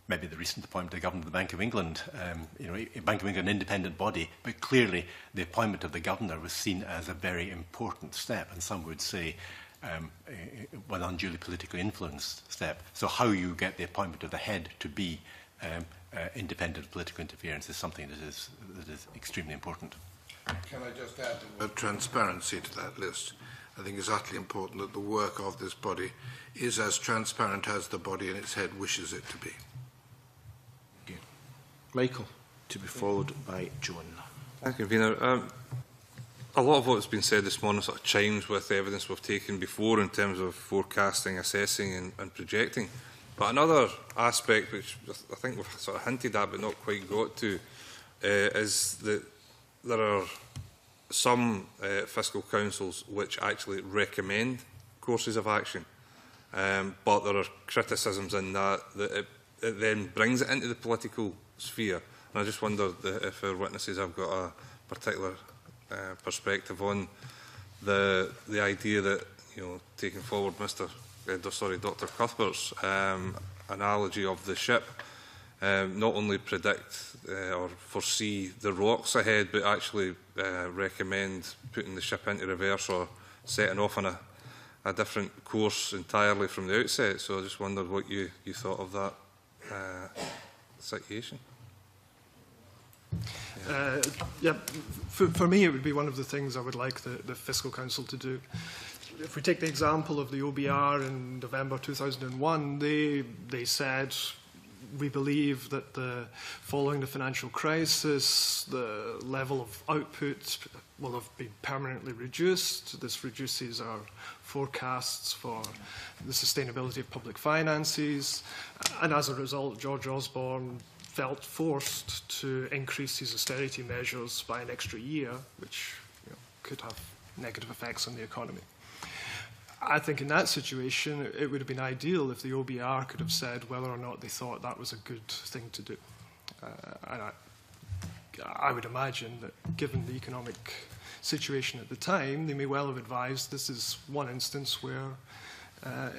Maybe the recent appointment of the Governor of the Bank of England, Bank of England, an independent body, but clearly the appointment of the Governor was seen as a very important step, and some would say one unduly politically influenced step. So how you get the appointment of the head to be independent of political interference is something that is extremely important. Can I just add the word transparency to that list? I think it's utterly important that the work of this body is as transparent as the body in its head wishes it to be. Michael, to be followed by John. Thank you, Convener. A lot of what's been said this morning sort of chimes with the evidence we've taken before in terms of forecasting, assessing and projecting. But another aspect which I think we've sort of hinted at but not quite got to is that there are some fiscal councils which actually recommend courses of action, but there are criticisms in that it then brings it into the political sphere. And I just wonder if our witnesses have got a particular perspective on the idea that, you know, taking forward Dr. Cuthbert's analogy of the ship, not only predict or foresee the rocks ahead, but actually recommend putting the ship into reverse or setting off on a different course entirely from the outset. So I just wondered what you thought of that situation. For me, it would be one of the things I would like the Fiscal Council to do. If we take the example of the OBR in November 2001, they said, we believe that following the financial crisis, the level of output will have been permanently reduced. This reduces our forecasts for the sustainability of public finances. And as a result, George Osborne felt forced to increase his austerity measures by an extra year, which, you know, could have negative effects on the economy. I think in that situation, it would have been ideal if the OBR could have said whether or not they thought that was a good thing to do. And I would imagine that given the economic situation at the time, they may well have advised this is one instance where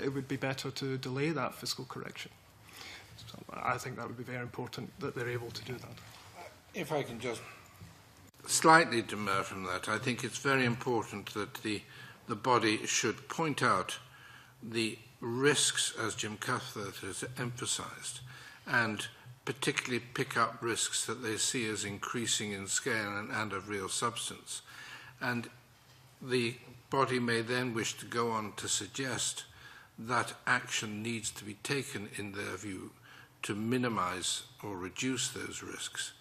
it would be better to delay that fiscal correction. So I think that would be very important that they're able to do that. If I can just slightly demur from that, I think it's very important that the body should point out the risks, as Jim Cuthbert has emphasised, and particularly pick up risks that they see as increasing in scale and of real substance. And the body may then wish to go on to suggest that action needs to be taken, in their view, to minimise or reduce those risks.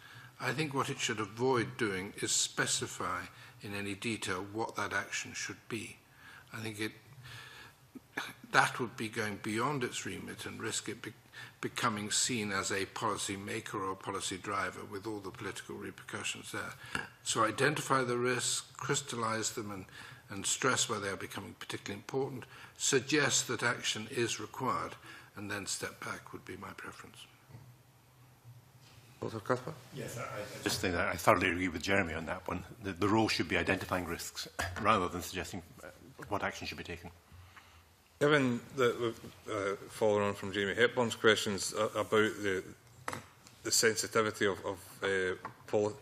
I think what it should avoid doing is specify in any detail what that action should be. I think that would be going beyond its remit and risk it becoming seen as a policy maker or policy driver with all the political repercussions there. So identify the risks, crystallise them and stress where they are becoming particularly important, suggest that action is required, and then step back would be my preference. Dr. Cuthbert? Yes, I just think that I thoroughly agree with Jeremy on that one. The role should be identifying risks rather than suggesting what action should be taken. Given that, following on from Jamie Hepburn's questions about the sensitivity of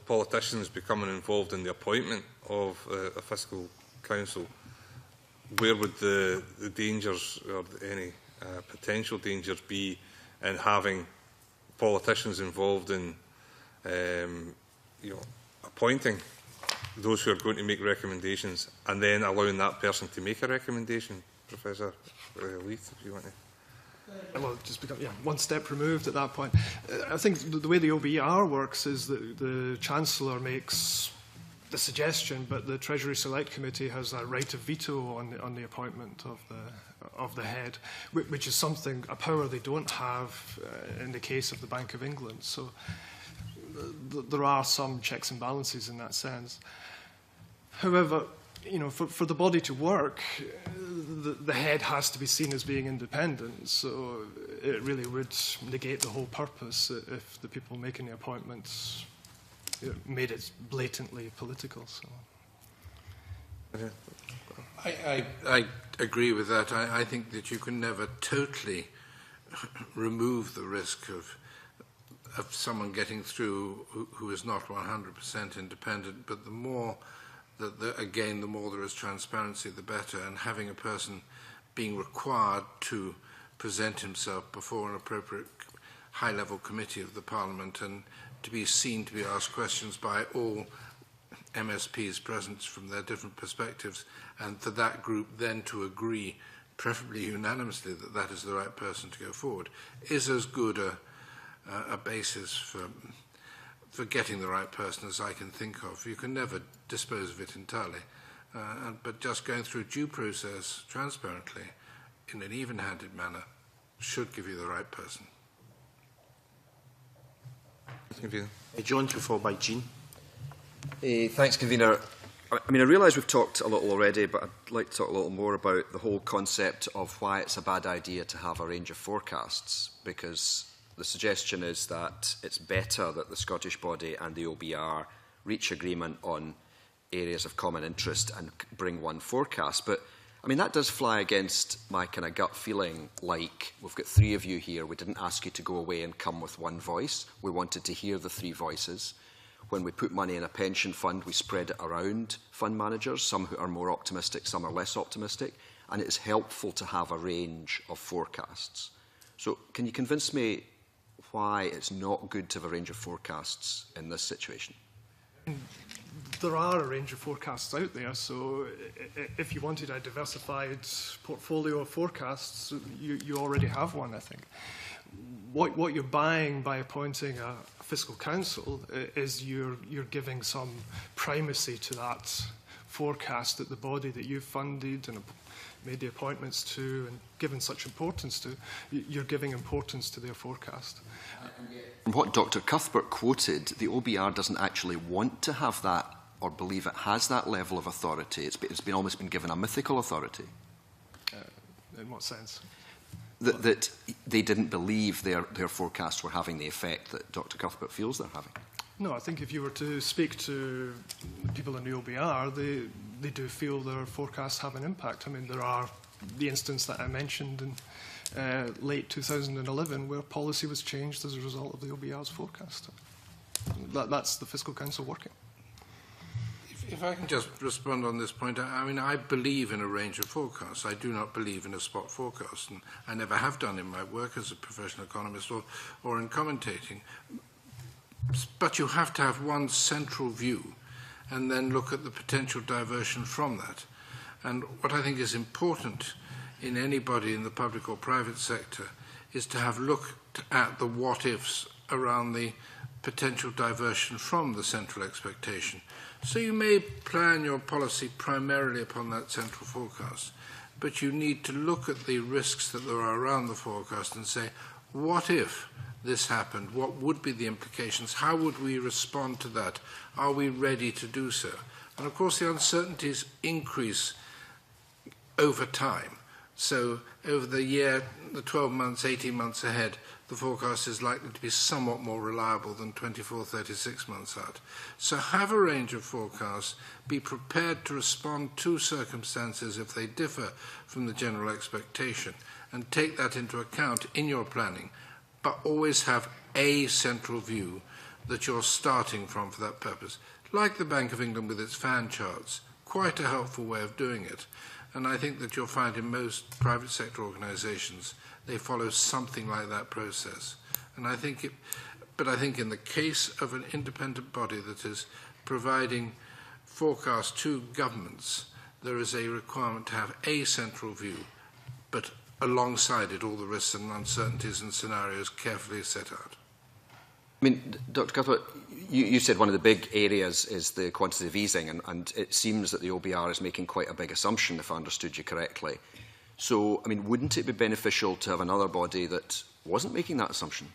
politicians becoming involved in the appointment of a fiscal council, where would the dangers or any potential dangers be in having politicians involved in appointing those who are going to make recommendations and then allowing that person to make a recommendation? Professor Leith, if you want to. Well, just become one step removed at that point. I think the way the OBR works is that the Chancellor makes the suggestion, but the Treasury Select Committee has a right of veto on the appointment of the head, which is a power they don't have in the case of the Bank of England. So there are some checks and balances in that sense. However, for the body to work, the head has to be seen as being independent. So it really would negate the whole purpose if the people making the appointments made it blatantly political. So. I agree with that. I think that you can never totally remove the risk of someone getting through who is not 100% independent, but the more again, the more there is transparency, the better, and having a person being required to present himself before an appropriate high-level committee of the Parliament and to be seen to be asked questions by all MSPs present from their different perspectives, and for that group then to agree, preferably unanimously, that that is the right person to go forward, is as good a basis for getting the right person as I can think of. You can never dispose of it entirely, but just going through due process transparently in an even-handed manner should give you the right person. John, to follow by Jean. Thanks, Convener. I mean, I realise we've talked a little already, but I'd like to talk a little more about the whole concept of why it's a bad idea to have a range of forecasts, because the suggestion is that it's better that the Scottish body and the OBR reach agreement on areas of common interest and bring one forecast. But, I mean, that does fly against my kind of gut feeling, like we've got three of you here. We didn't ask you to go away and come with one voice. We wanted to hear the three voices. When we put money in a pension fund, we spread it around fund managers, some who are more optimistic, some are less optimistic, and it is helpful to have a range of forecasts. So can you convince me why it's not good to have a range of forecasts in this situation? There are a range of forecasts out there, so if you wanted a diversified portfolio of forecasts, you already have one, I think. What you're buying by appointing a fiscal council is you're giving some primacy to that forecast that the body that you've funded and made the appointments to and given such importance to, you're giving importance to their forecast. From what Dr. Cuthbert quoted, the OBR doesn't actually want to have that or believe it has that level of authority. It's been almost been given a mythical authority. In what sense? That they didn't believe their forecasts were having the effect that Dr. Cuthbert feels they're having. No, I think if you were to speak to people in the OBR, they do feel their forecasts have an impact. I mean, there are the instance that I mentioned in late 2011 where policy was changed as a result of the OBR's forecast. That's the Fiscal Council working. If I can just respond on this point, I mean, I believe in a range of forecasts. I do not believe in a spot forecast, and I never have done in my work as a professional economist or in commentating. But you have to have one central view and then look at the potential diversion from that. And what I think is important in anybody in the public or private sector is to have looked at the what-ifs around the potential diversion from the central expectation. So you may plan your policy primarily upon that central forecast, but you need to look at the risks that there are around the forecast and say, what if this happened? What would be the implications? How would we respond to that? Are we ready to do so? And of course the uncertainties increase over time. So over the year, the 12 months, 18 months ahead, the forecast is likely to be somewhat more reliable than 24, 36 months out. So have a range of forecasts, be prepared to respond to circumstances if they differ from the general expectation, and take that into account in your planning, but always have a central view that you're starting from for that purpose. Like the Bank of England with its fan charts, quite a helpful way of doing it. And I think that you'll find in most private sector organisations they follow something like that process. And I think in the case of an independent body that is providing forecasts to governments, there is a requirement to have a central view, but alongside it all the risks and uncertainties and scenarios carefully set out. I mean, Dr. Cuthbert, you said one of the big areas is the quantitative easing, and it seems that the OBR is making quite a big assumption, if I understood you correctly. So, I mean, wouldn't it be beneficial to have another body that wasn't making that assumption?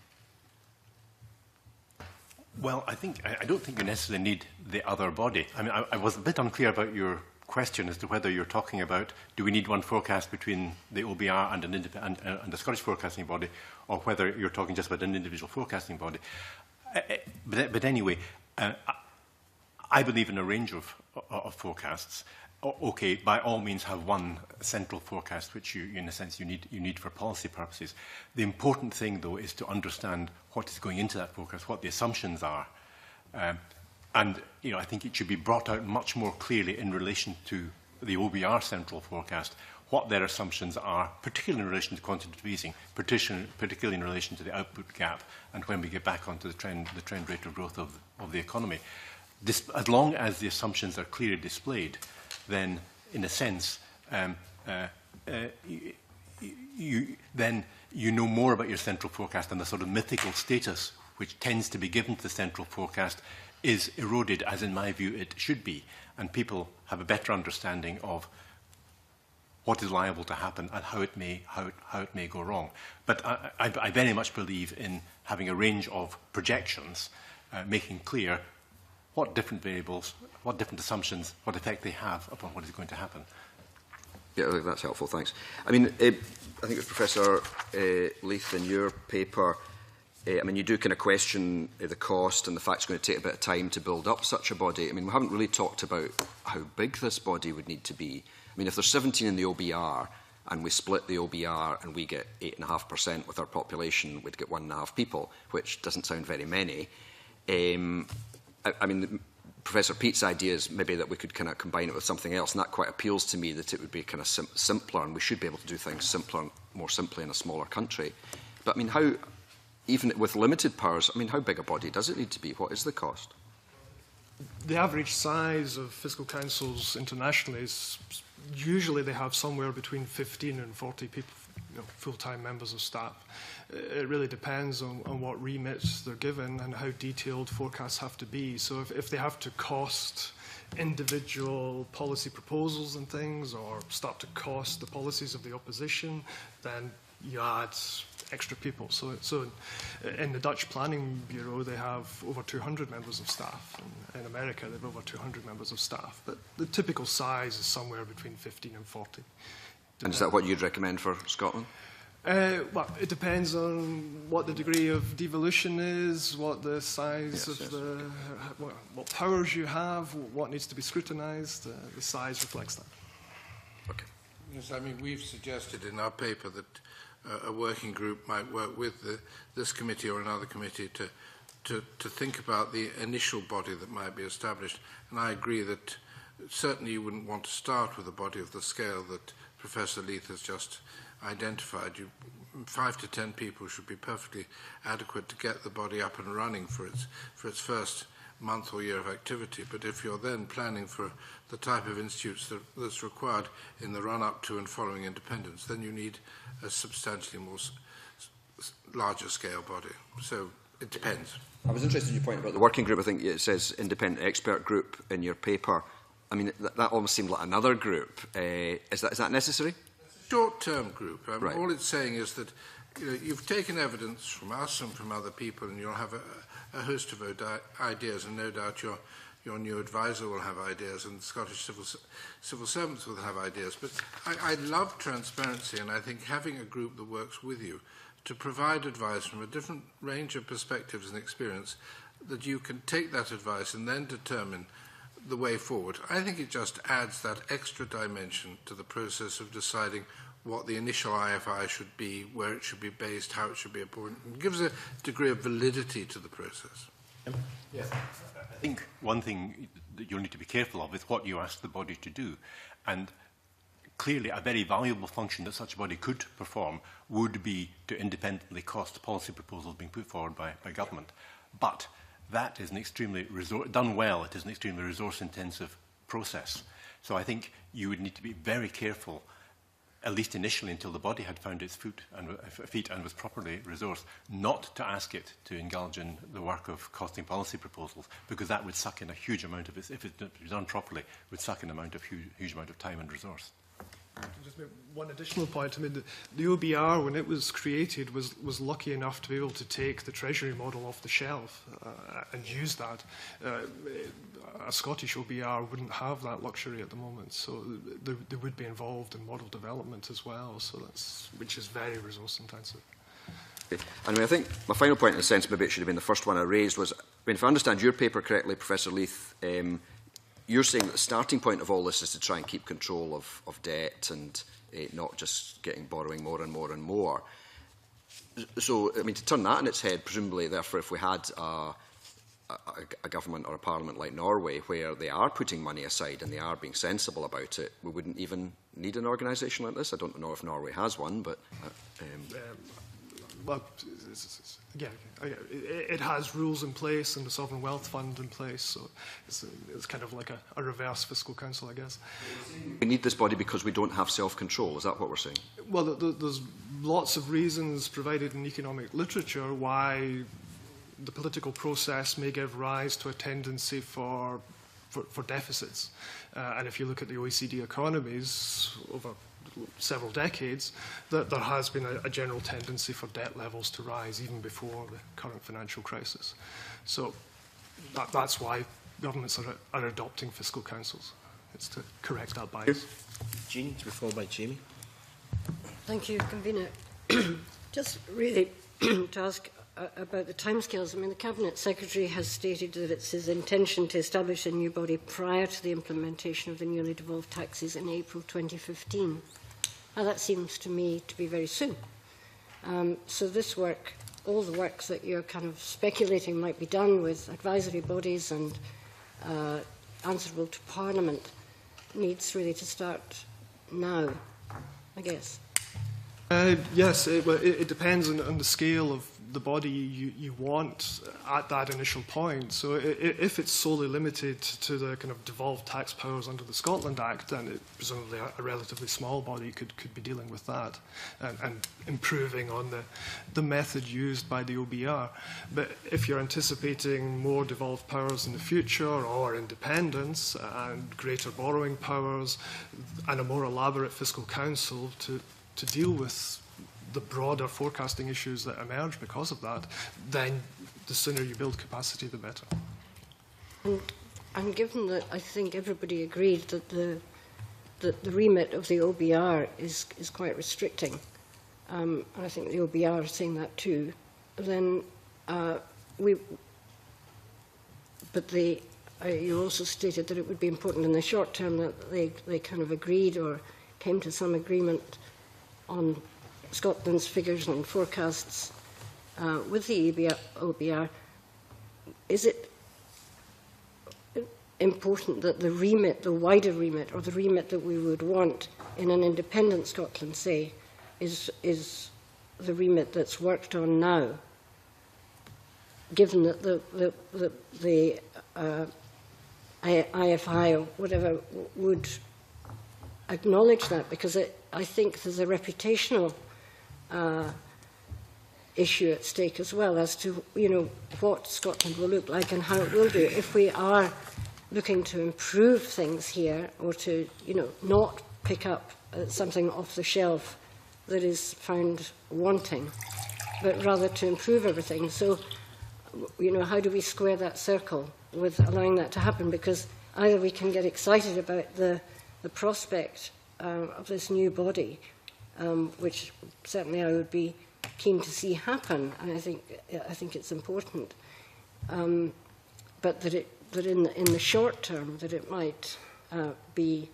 Well, I don't think you necessarily need the other body. I mean, I was a bit unclear about your question as to whether you're talking about do we need one forecast between the OBR and the Scottish forecasting body, or whether you're talking just about an individual forecasting body. But anyway, I believe in a range of forecasts. Okay, by all means have one central forecast, which you, in a sense, you need for policy purposes. The important thing, though, is to understand what is going into that forecast, what the assumptions are. And I think it should be brought out much more clearly in relation to the OBR central forecast, what their assumptions are, particularly in relation to quantitative easing, particularly in relation to the output gap, and when we get back onto the trend rate of growth of the economy. as long as the assumptions are clearly displayed, then, in a sense, then you know more about your central forecast, and the sort of mythical status which tends to be given to the central forecast is eroded, as in my view it should be, and people have a better understanding of what is liable to happen and how it may go wrong. But I very much believe in having a range of projections, making clear what different variables, what different assumptions, what effect they have upon what is going to happen. Yeah, that's helpful, thanks. I mean, I think it was Professor Leith in your paper, I mean, you do kind of question the cost and the fact it's going to take a bit of time to build up such a body. I mean, we haven't really talked about how big this body would need to be. I mean, if there's 17 in the OBR and we split the OBR and we get 8.5% with our population, we'd get 1.5 people, which doesn't sound very many. I mean, Professor Peat's idea is maybe that we could kind of combine it with something else, and that quite appeals to me, that it would be kind of simpler, and we should be able to do things simpler, more simply in a smaller country. But I mean, how, even with limited powers, I mean, how big a body does it need to be? What is the cost? The average size of fiscal councils internationally is usually they have somewhere between 15 and 40 people, full-time members of staff. It really depends on what remits they're given and how detailed forecasts have to be. So if they have to cost individual policy proposals and things, or start to cost the policies of the opposition, then you add extra people. So in the Dutch Planning Bureau, they have over 200 members of staff. In America, they have over 200 members of staff. But the typical size is somewhere between 15 and 40. And is that what you'd recommend for Scotland? Well, it depends on what the degree of devolution is, what the size what powers you have, what needs to be scrutinised. The size reflects that. Okay. Yes, I mean, we've suggested in our paper that a working group might work with this committee or another committee to think about the initial body that might be established. And I agree that certainly you wouldn't want to start with a body of the scale that Professor Leith has just identified. 5 to 10 people should be perfectly adequate to get the body up and running for its first month or year of activity. But if you're then planning for the type of institutes that's required in the run-up to and following independence, then you need a substantially more larger scale body. So it depends. I was interested in your point about the working group. I think it says independent expert group in your paper. I mean, that almost seemed like another group. Is that necessary? Short-term group. Right. All it's saying is that you've taken evidence from us and from other people, and you'll have a host of ideas, and no doubt your new advisor will have ideas, and the Scottish civil servants will have ideas. But I love transparency, and I think having a group that works with you to provide advice from a different range of perspectives and experience, that you can take that advice and then determine the way forward. I think it just adds that extra dimension to the process of deciding what the initial IFI should be, where it should be based, how it should be appointed. It gives a degree of validity to the process. Yes. I think one thing that you'll need to be careful of is what you ask the body to do. And clearly a very valuable function that such a body could perform would be to independently cost policy proposals being put forward by government. But that is an extremely, done well, it is an extremely resource-intensive process. So I think you would need to be very careful, at least initially until the body had found its feet and was properly resourced, not to ask it to indulge in the work of costing policy proposals, because that would suck in a huge amount of, if it's done properly, would suck in a huge amount of time and resource. Just one additional point. I mean, the OBR, when it was created, was lucky enough to be able to take the Treasury model off the shelf and use that. A Scottish OBR wouldn't have that luxury at the moment, so they would be involved in model development as well, which is very resource intensive. Okay. I mean, I think my final point, in a sense, maybe it should have been the first one I raised, was, I mean, if I understand your paper correctly, Professor Leith, you're saying that the starting point of all this is to try and keep control of debt and not just borrowing more and more and more. So, I mean, to turn that on its head, presumably, therefore, if we had a government or a parliament like Norway where they are putting money aside and they are being sensible about it, we wouldn't even need an organisation like this. I don't know if Norway has one, but... well, it has rules in place and the Sovereign Wealth Fund in place, so it's kind of like a reverse fiscal council, I guess. We need this body because we don't have self-control. Is that what we're saying? Well, there's lots of reasons provided in economic literature why the political process may give rise to a tendency for deficits. And if you look at the OECD economies over several decades, that there has been a general tendency for debt levels to rise even before the current financial crisis. So that's why governments are adopting fiscal councils. It's to correct that bias. Jean, to be followed by Jamie. Thank you, Convener. Just really to ask about the timescales. I mean, the Cabinet Secretary has stated that it's his intention to establish a new body prior to the implementation of the newly devolved taxes in April 2015. Now, that seems to me to be very soon. So this work, all the work that you're kind of speculating might be done with advisory bodies and answerable to Parliament, needs really to start now, I guess. Yes, it depends on the scale of the body you want at that initial point. So if it's solely limited to the kind of devolved tax powers under the Scotland Act, then presumably a relatively small body could be dealing with that and improving on the method used by the OBR. But if you're anticipating more devolved powers in the future, or independence and greater borrowing powers and a more elaborate fiscal council to deal with the broader forecasting issues that emerge because of that, then the sooner you build capacity, the better. And given that I think everybody agreed that the remit of the OBR is quite restricting, and I think the OBR is saying that too, then you also stated that it would be important in the short term that they kind of agreed or came to some agreement on Scotland's figures and forecasts with the OBR. Is it important that the remit, the wider remit, or the remit that we would want in an independent Scotland, say, is the remit that's worked on now, given that the IFI or whatever would acknowledge that? Because I think there's a reputational issue at stake as well as to what Scotland will look like and how it will do if we are looking to improve things here, or to not pick up something off the shelf that is found wanting, but rather to improve everything. So how do we square that circle with allowing that to happen? Because either we can get excited about the prospect of this new body, which certainly I would be keen to see happen, and I think it's important, but that in the short term that it might be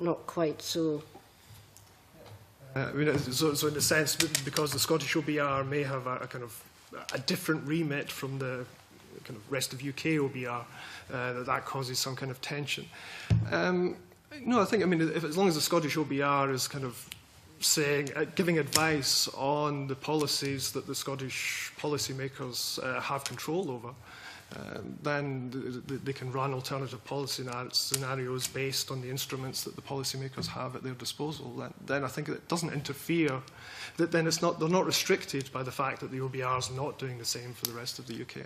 not quite so. So in a sense, because the Scottish OBR may have a kind of a different remit from the kind of rest of UK OBR, that causes some kind of tension. No, I think, as long as the Scottish OBR is kind of saying, giving advice on the policies that the Scottish policymakers have control over, then they can run alternative policy scenarios based on the instruments that the policymakers have at their disposal. Then I think it doesn't interfere. Then they're not restricted by the fact that the OBR is not doing the same for the rest of the UK.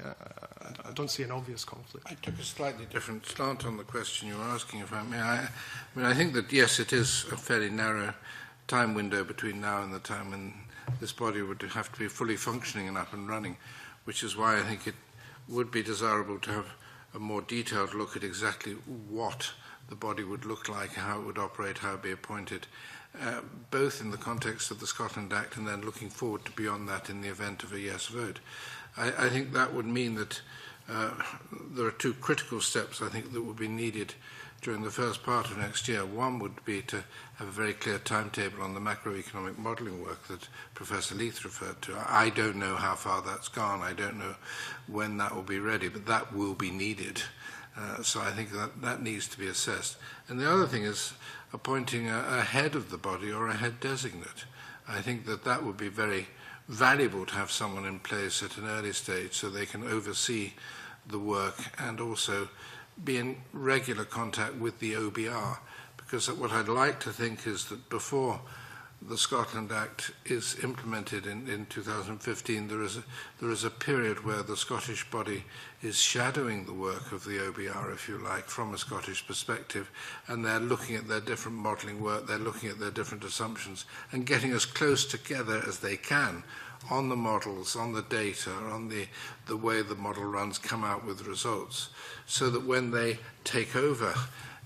I don't see an obvious conflict. I took a slightly different slant on the question you were asking, if I may. I think that, yes, it is a fairly narrow time window between now and the time when this body would have to be fully functioning and up and running, which is why I think it would be desirable to have a more detailed look at exactly what the body would look like, how it would operate, how it would be appointed, both in the context of the Scotland Act and then looking forward to beyond that in the event of a yes vote. I think that would mean that there are two critical steps, I think, that would be needed during the first part of next year. One would be to have a very clear timetable on the macroeconomic modelling work that Professor Leith referred to. I don't know how far that's gone. I don't know when that will be ready, but that will be needed. So I think that needs to be assessed. And the other thing is appointing a head of the body or a head designate. I think that would be very valuable to have someone in place at an early stage so they can oversee the work and also be in regular contact with the OBR. Because what I'd like to think is that before the Scotland Act is implemented in 2015, there is a period where the Scottish body is shadowing the work of the OBR, if you like, from a Scottish perspective, and they're looking at their different modelling work, they're looking at their different assumptions, and getting as close together as they can on the models, on the data, on the way the model runs, come out with results, so that when they take over,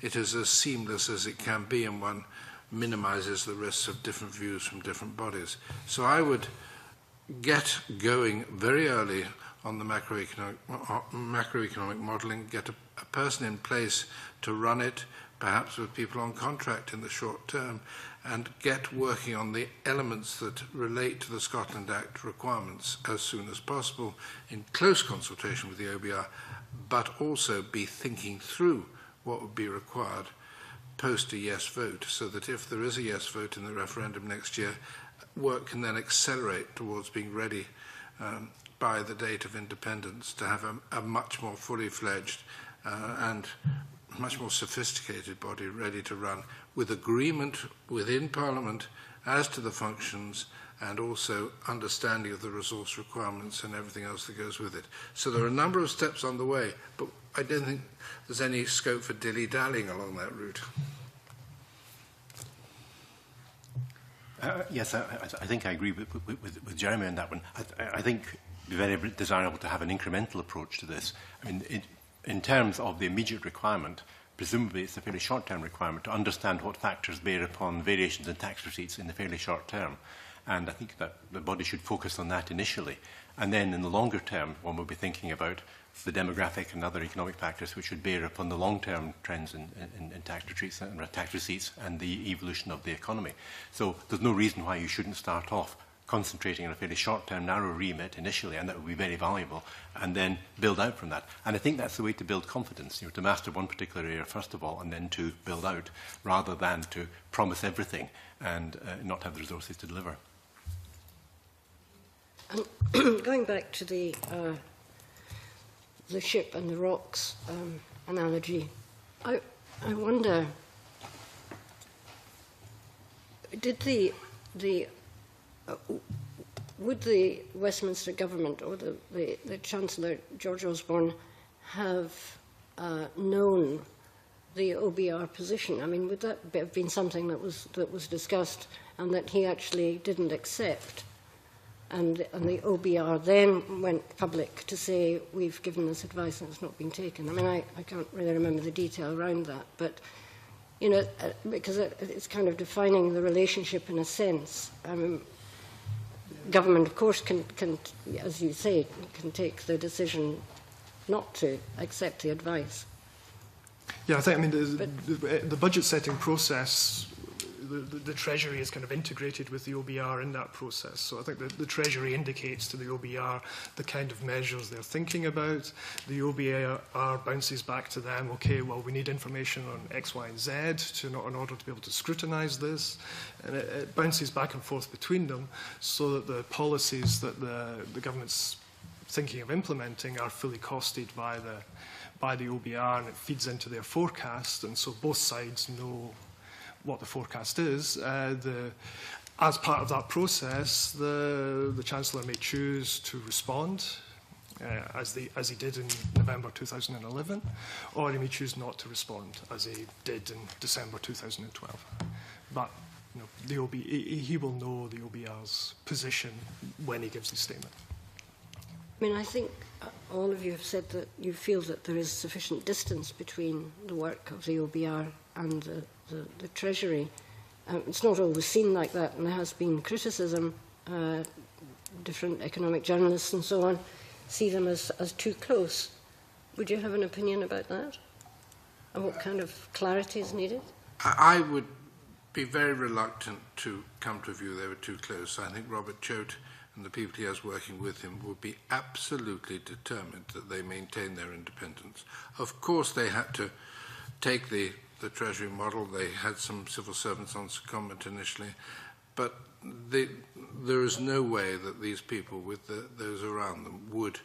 it is as seamless as it can be, and one minimises the risks of different views from different bodies. So I would get going very early on the macroeconomic modelling, get a person in place to run it, perhaps with people on contract in the short term, and get working on the elements that relate to the Scotland Act requirements as soon as possible, in close consultation with the OBR, but also be thinking through what would be required post a yes vote, so that if there is a yes vote in the referendum next year, work can then accelerate towards being ready by the date of independence to have a much more fully fledged and much more sophisticated body ready to run, with agreement within Parliament as to the functions and also understanding of the resource requirements and everything else that goes with it. So there are a number of steps on the way, but I don't think there's any scope for dilly-dallying along that route. Yes, I think I agree with Jeremy on that one. I think it would be very desirable to have an incremental approach to this. I mean, in terms of the immediate requirement, presumably it's a fairly short-term requirement to understand what factors bear upon variations in tax receipts in the fairly short term. And I think that the body should focus on that initially. And then in the longer term, one will be thinking about the demographic and other economic factors which would bear upon the long-term trends in tax receipts and the evolution of the economy. So there's no reason why you shouldn't start off concentrating on a fairly short-term, narrow remit initially, and that would be very valuable, and then build out from that. And I think that's the way to build confidence, to master one particular area first of all, and then to build out, rather than to promise everything and not have the resources to deliver. Going back to the ship and the rocks analogy, I wonder, would the Westminster government or the Chancellor George Osborne have known the OBR position? I mean, would that have been something that was discussed and that he actually didn't accept? And the OBR then went public to say, we've given this advice and it's not been taken. I mean, I can't really remember the detail around that, but, you know, because it's kind of defining the relationship in a sense. Government, of course, can, as you say, can take the decision not to accept the advice. Yeah, I mean, the budget setting process, the Treasury is kind of integrated with the OBR in that process. So I think the Treasury indicates to the OBR the kind of measures they're thinking about. The OBR bounces back to them, okay, well, we need information on X, Y, and Z in order to be able to scrutinise this. And it bounces back and forth between them so that the policies that the government's thinking of implementing are fully costed by the OBR, and it feeds into their forecast, and so both sides know what the forecast is. As part of that process, the Chancellor may choose to respond, as he did in November 2011, or he may choose not to respond, as he did in December 2012. But you know, he will know the OBR's position when he gives the statement. I mean, I think all of you have said that you feel that there is sufficient distance between the work of the OBR and the Treasury. It's not always seen like that, and there has been criticism. Different economic journalists and so on see them as too close. Would you have an opinion about that? And what kind of clarity is needed? I would be very reluctant to come to a view they were too close. I think Robert Choate and the people he has working with him will be absolutely determined that they maintain their independence. Of course, they had to take the Treasury model. They had some civil servants on secondment initially, but there is no way that these people, with those around them, would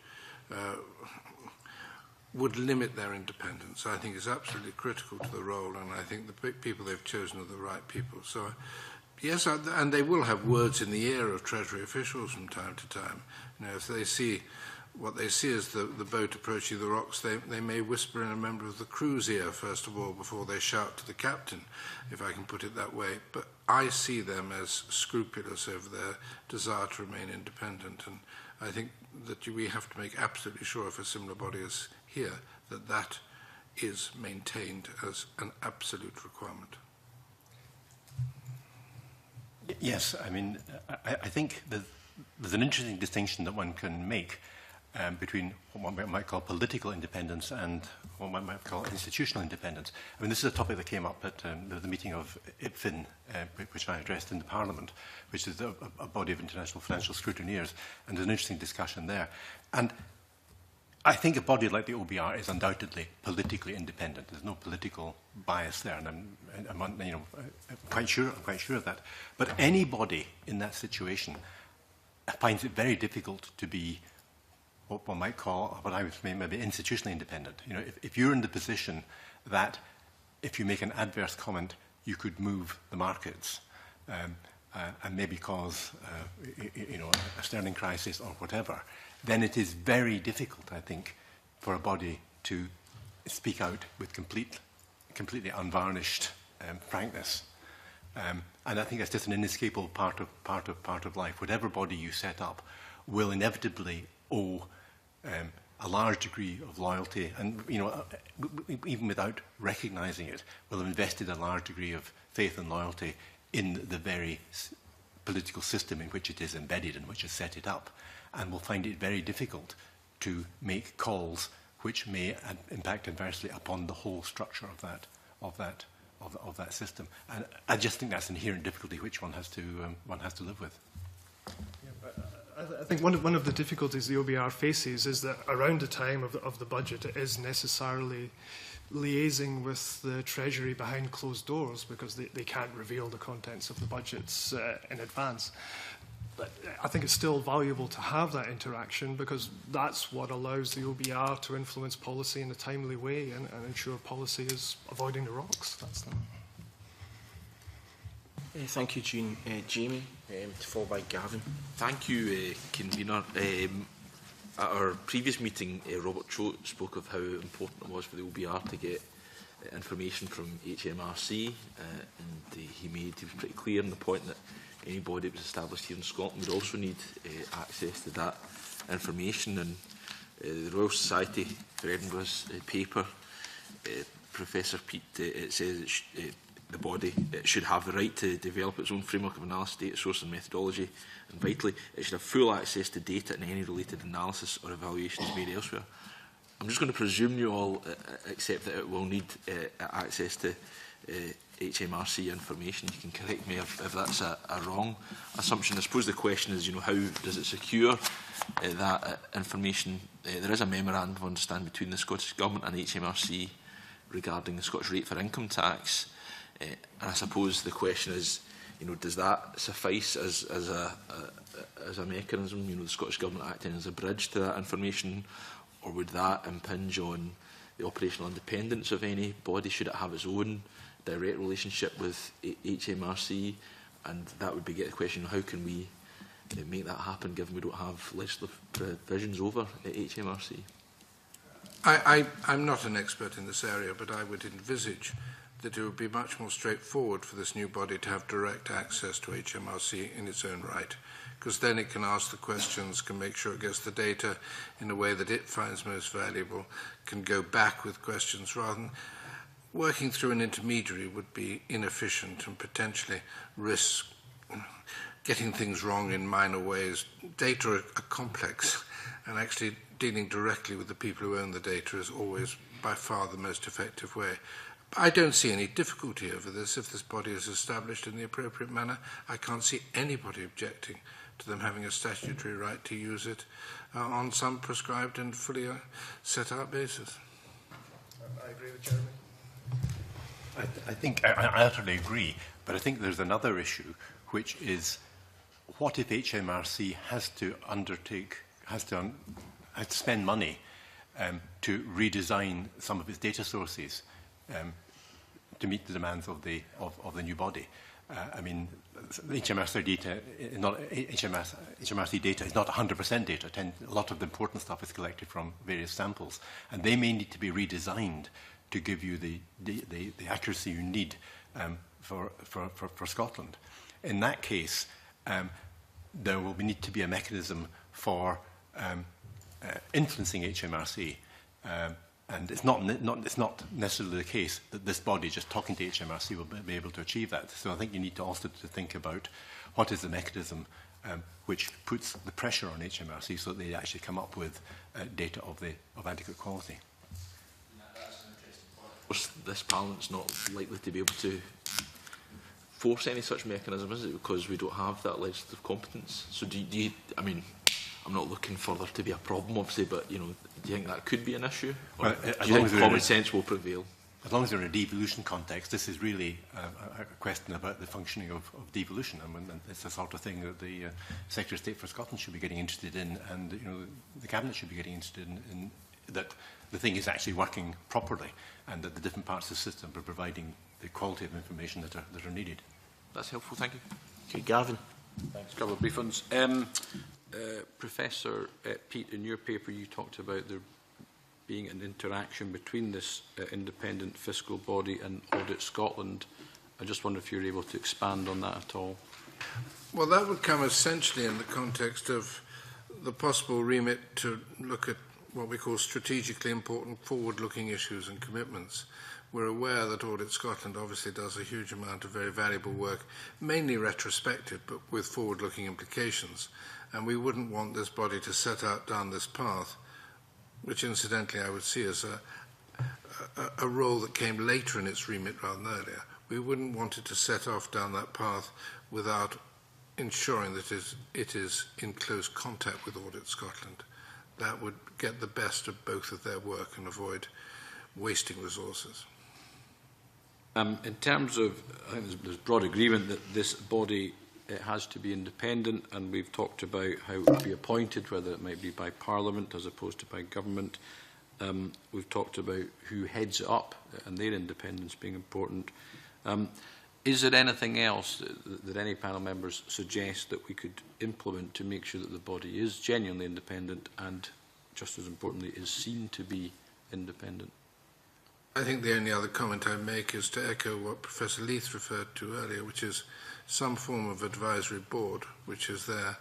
limit their independence. I think it's absolutely critical to the role, and I think the people they've chosen are the right people. So, yes, and they will have words in the ear of Treasury officials from time to time. You know, if they see what they see as the boat approaching the rocks, they may whisper in a member of the crew's ear, first of all, before they shout to the captain, if I can put it that way. But I see them as scrupulous over their desire to remain independent, and I think that we have to make absolutely sure, for a similar body as here, that that is maintained as an absolute requirement. Yes, I mean, I think that there's an interesting distinction that one can make between what one might call political independence and what one might call institutional independence. I mean, this is a topic that came up at the meeting of IPFIN, which I addressed in the Parliament, which is a body of international financial scrutineers, and there's an interesting discussion there. And I think a body like the OBR is undoubtedly politically independent. There's no political bias there, and I'm quite sure of that. But anybody in that situation finds it very difficult to be what one might call, what I would say, maybe institutionally independent. You know, if you're in the position that if you make an adverse comment, you could move the markets and maybe cause, a sterling crisis or whatever, then it is very difficult, I think, for a body to speak out with completely unvarnished frankness. And I think that's just an inescapable part of life. Whatever body you set up will inevitably owe a large degree of loyalty, and even without recognising it, will have invested a large degree of faith and loyalty in the very political system in which it is embedded and which has set it up, and will find it very difficult to make calls which may impact adversely upon the whole structure of that system. And I just think that's an inherent difficulty which one has to live with. I think one of the difficulties the OBR faces is that around the time of the budget, it is necessarily liaising with the Treasury behind closed doors, because they can't reveal the contents of the budgets in advance. But I think it's still valuable to have that interaction, because that's what allows the OBR to influence policy in a timely way and ensure policy is avoiding the rocks. That's them. Thank you, Jean. Jamie, to follow by Gavin. Thank you, Convener. At our previous meeting, Robert Choate spoke of how important it was for the OBR to get information from HMRC, and he was pretty clear on the point that any body that was established here in Scotland would also need access to that information. And the Royal Society for Edinburgh's paper, Professor Peat, it says the body should have the right to develop its own framework of analysis, data source and methodology, and vitally, it should have full access to data and any related analysis or evaluations made elsewhere. I'm just going to presume you all accept that it will need access to HMRC information. You can correct me if that's a wrong assumption. I suppose the question is, how does it secure that information? There is a memorandum of understanding between the Scottish Government and HMRC regarding the Scottish rate for income tax. And I suppose the question is, does that suffice as a mechanism? The Scottish Government acting as a bridge to that information, or would that impinge on the operational independence of any body? Should it have its own direct relationship with HMRC? And that would beget the question: how can we make that happen, given we don't have legislative provisions over at HMRC? I'm not an expert in this area, but I would envisage that it would be much more straightforward for this new body to have direct access to HMRC in its own right, because then it can ask the questions, can make sure it gets the data in a way that it finds most valuable, can go back with questions, rather than working through an intermediary would be inefficient and potentially risk getting things wrong in minor ways. Data are complex, and actually dealing directly with the people who own the data is always by far the most effective way. I don't see any difficulty over this if this body is established in the appropriate manner. I can't see anybody objecting to them having a statutory right to use it on some prescribed and fully set out basis. I agree with Jeremy. I think I utterly agree, but I think there's another issue, which is what if HMRC has to spend money to redesign some of its data sources to meet the demands of the new body. I mean, HMRC data is not 100% data. A lot of the important stuff is collected from various samples, and they may need to be redesigned to give you the accuracy you need for Scotland. In that case, there will need to be a mechanism for influencing HMRC. And it's not necessarily the case that this body, just talking to HMRC, will be able to achieve that. So I think you need to also to think about what is the mechanism which puts the pressure on HMRC so that they actually come up with data of adequate quality. That's an interesting point. Of course, this Parliament's not likely to be able to force any such mechanism, is it? Because we don't have that legislative competence. So do you I mean, I'm not looking for there to be a problem, obviously, but, you know, do you think that could be an issue? Or Well, do you think common sense will prevail? As long as you're in a devolution context, this is really a question about the functioning of devolution, and it's the sort of thing that the Secretary of State for Scotland should be getting interested in, and the Cabinet should be getting interested in that the thing is actually working properly, and that the different parts of the system are providing the quality of information that are needed. That's helpful, thank you. Okay, Gavin. Thanks. A couple of brief ones. Professor Peat, in your paper you talked about there being an interaction between this independent fiscal body and Audit Scotland. I just wonder if you're able to expand on that at all. Well, that would come essentially in the context of the possible remit to look at what we call strategically important forward-looking issues and commitments. We're aware that Audit Scotland obviously does a huge amount of very valuable work, mainly retrospective, but with forward-looking implications. And we wouldn't want this body to set out down this path, which incidentally I would see as a role that came later in its remit rather than earlier. We wouldn't want it to set off down that path without ensuring that it is in close contact with Audit Scotland. That would get the best of both of their work and avoid wasting resources. In terms of, I think there's broad agreement that this body has to be independent, and we've talked about how it would be appointed, whether it might be by Parliament as opposed to by government. We've talked about who heads it up and their independence being important. Is there anything else that any panel members suggest that we could implement to make sure that the body is genuinely independent and, just as importantly, is seen to be independent? I think the only other comment I make is to echo what Professor Leith referred to earlier, which is some form of advisory board which is there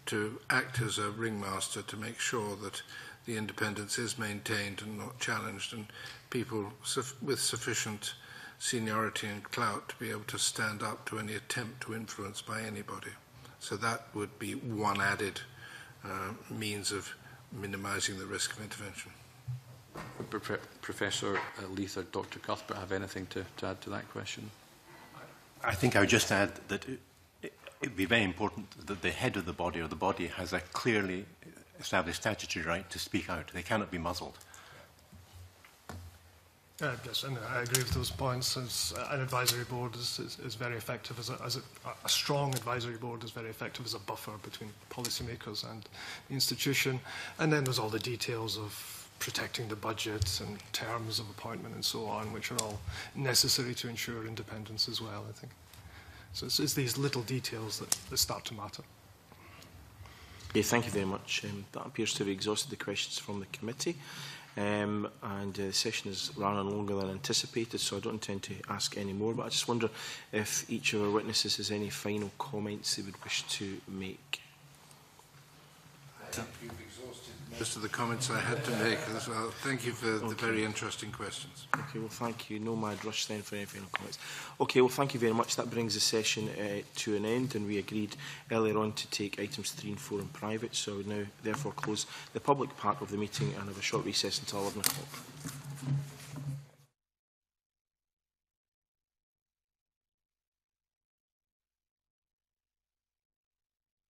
to act as a ringmaster to make sure that the independence is maintained and not challenged, and people with sufficient seniority and clout to be able to stand up to any attempt to influence by anybody. So that would be one added means of minimising the risk of intervention. Professor Leith or Dr. Cuthbert have anything to add to that question? I think I would just add that it would be very important that the head of the body or the body has a clearly established statutory right to speak out. They cannot be muzzled. Yes, and I agree with those points. As an advisory board is very effective, a strong advisory board is very effective as a buffer between policymakers and the institution. And then there's all the details of protecting the budget and terms of appointment and so on, which are all necessary to ensure independence as well, I think. So it's these little details that start to matter. Okay, thank you very much. That appears to have exhausted the questions from the committee. And the session is running longer than anticipated, so I don't intend to ask any more, but I just wonder if each of our witnesses has any final comments they would wish to make. I think you've exhausted most of the comments I had to make as well. Thank you for the very interesting questions. Okay, well, thank you. No mad rush then for any final comments. Okay, well, thank you very much. That brings the session to an end, and we agreed earlier on to take items 3 and 4 in private, so I would now therefore close the public part of the meeting and have a short recess until 11 o'clock.